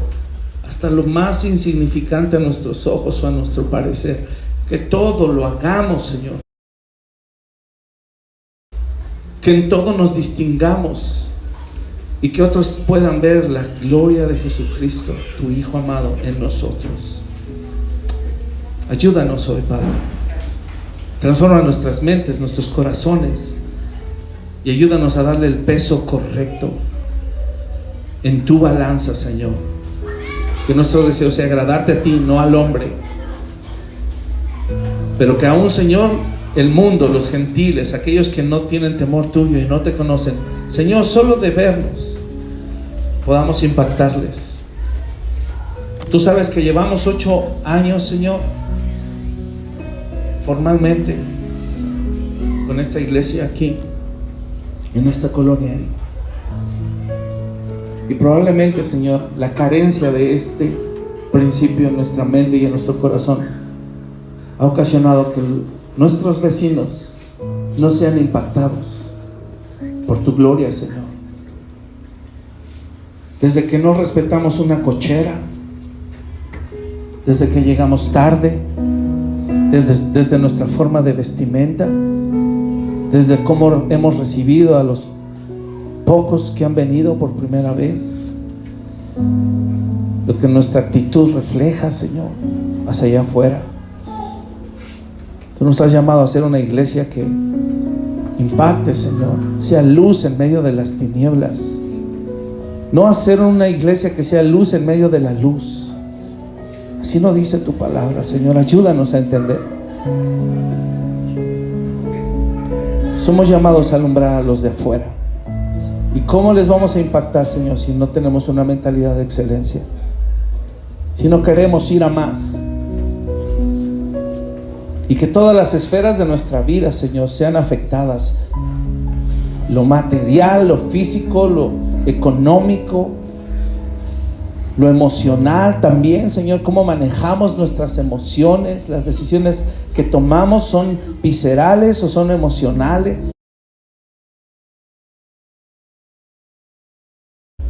hasta lo más insignificante a nuestros ojos o a nuestro parecer, que todo lo hagamos, Señor, que en todo nos distingamos y que otros puedan ver la gloria de Jesucristo, tu Hijo amado, en nosotros. Ayúdanos hoy, Padre. Transforma nuestras mentes, nuestros corazones, y ayúdanos a darle el peso correcto en tu balanza, Señor. Que nuestro deseo sea agradarte a ti, no al hombre. Pero que aún, Señor, el mundo, los gentiles, aquellos que no tienen temor tuyo y no te conocen, Señor, solo de vernos podamos impactarles. Tú sabes que llevamos 8 años, Señor, formalmente con esta iglesia aquí, en esta colonia. Y probablemente, Señor, la carencia de este principio en nuestra mente y en nuestro corazón ha ocasionado que nuestros vecinos no sean impactados por tu gloria, Señor. Desde que no respetamos una cochera, desde que llegamos tarde, desde nuestra forma de vestimenta, desde cómo hemos recibido a los pocos que han venido por primera vez, lo que nuestra actitud refleja, Señor, hacia allá afuera. Tú nos has llamado a ser una iglesia que impacte, Señor, sea luz en medio de las tinieblas, no hacer una iglesia que sea luz en medio de la luz. Así nos dice tu palabra, Señor. Ayúdanos a entender. Somos llamados a alumbrar a los de afuera. ¿Y cómo les vamos a impactar, Señor, si no tenemos una mentalidad de excelencia? Si no queremos ir a más. Y que todas las esferas de nuestra vida, Señor, sean afectadas. Lo material, lo físico, lo económico, lo emocional también, Señor. Cómo manejamos nuestras emociones. Las decisiones que tomamos son viscerales o son emocionales.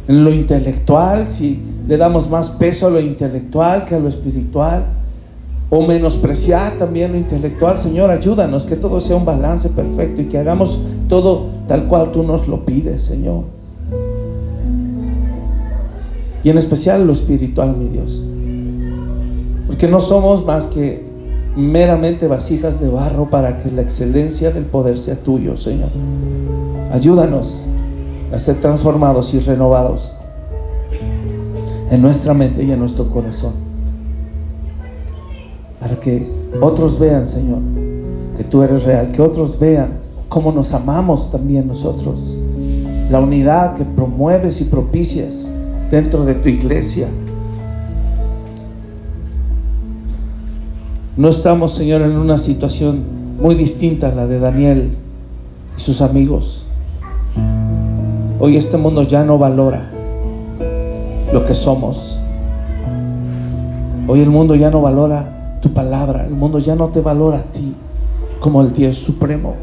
En lo intelectual, si le damos más peso a lo intelectual que a lo espiritual, o menospreciar también lo intelectual. Señor, ayúdanos que todo sea un balance perfecto y que hagamos todo tal cual tú nos lo pides, Señor. Y en especial lo espiritual, mi Dios, porque no somos más que meramente vasijas de barro para que la excelencia del poder sea tuyo, Señor. Ayúdanos a ser transformados y renovados en nuestra mente y en nuestro corazón, para que otros vean, Señor, que tú eres real, que otros vean cómo nos amamos también nosotros, la unidad que promueves y propicias dentro de tu iglesia. No estamos, Señor, en una situación muy distinta a la de Daniel y sus amigos. Hoy este mundo ya no valora lo que somos. Hoy el mundo ya no valora tu palabra. El mundo ya no te valora a ti como el Dios supremo.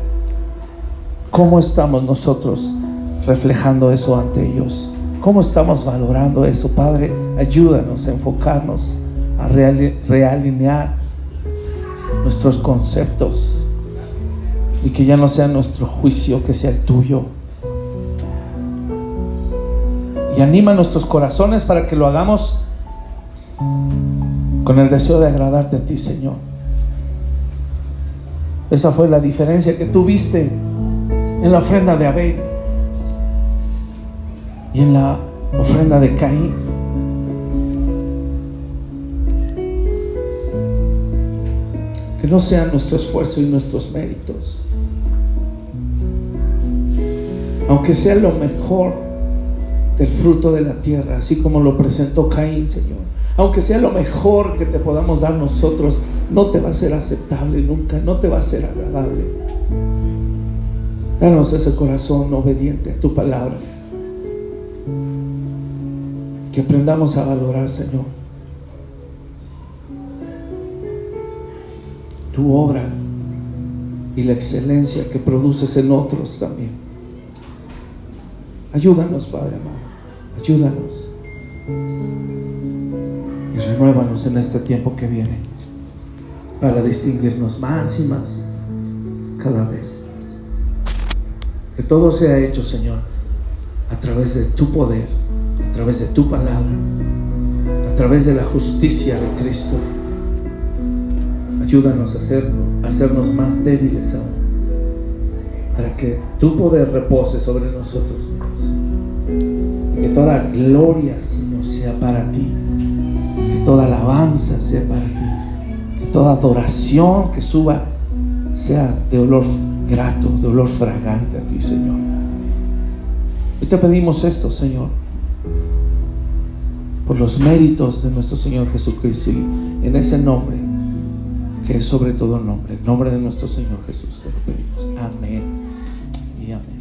¿Cómo estamos nosotros reflejando eso ante ellos? ¿Cómo estamos valorando eso? Padre, ayúdanos a enfocarnos, a realinear nuestros conceptos, y que ya no sea nuestro juicio, que sea el tuyo. Y anima nuestros corazones para que lo hagamos con el deseo de agradarte a ti, Señor. Esa fue la diferencia que tú viste en la ofrenda de Abel y en la ofrenda de Caín. Que no sea nuestro esfuerzo y nuestros méritos, aunque sea lo mejor del fruto de la tierra, así como lo presentó Caín, Señor. Aunque sea lo mejor que te podamos dar nosotros, no te va a ser aceptable nunca, no te va a ser agradable. Danos ese corazón obediente a tu palabra, que aprendamos a valorar, Señor, tu obra y la excelencia que produces en otros también. Ayúdanos, Padre amado, ayúdanos y renuévanos en este tiempo que viene, para distinguirnos más y más cada vez. Que todo sea hecho, Señor, a través de tu poder, a través de tu palabra, a través de la justicia de Cristo. Ayúdanos a hacernos más débiles aún, para que tu poder repose sobre nosotros mismos. Que toda gloria, Señor, sea para ti. Que toda alabanza sea para ti. Que toda adoración que suba sea de olor grato, de olor fragante a ti, Señor. Y te pedimos esto, Señor, por los méritos de nuestro Señor Jesucristo, y en ese nombre que es sobre todo nombre, el nombre de nuestro Señor Jesús, te lo pedimos. Amén y amén.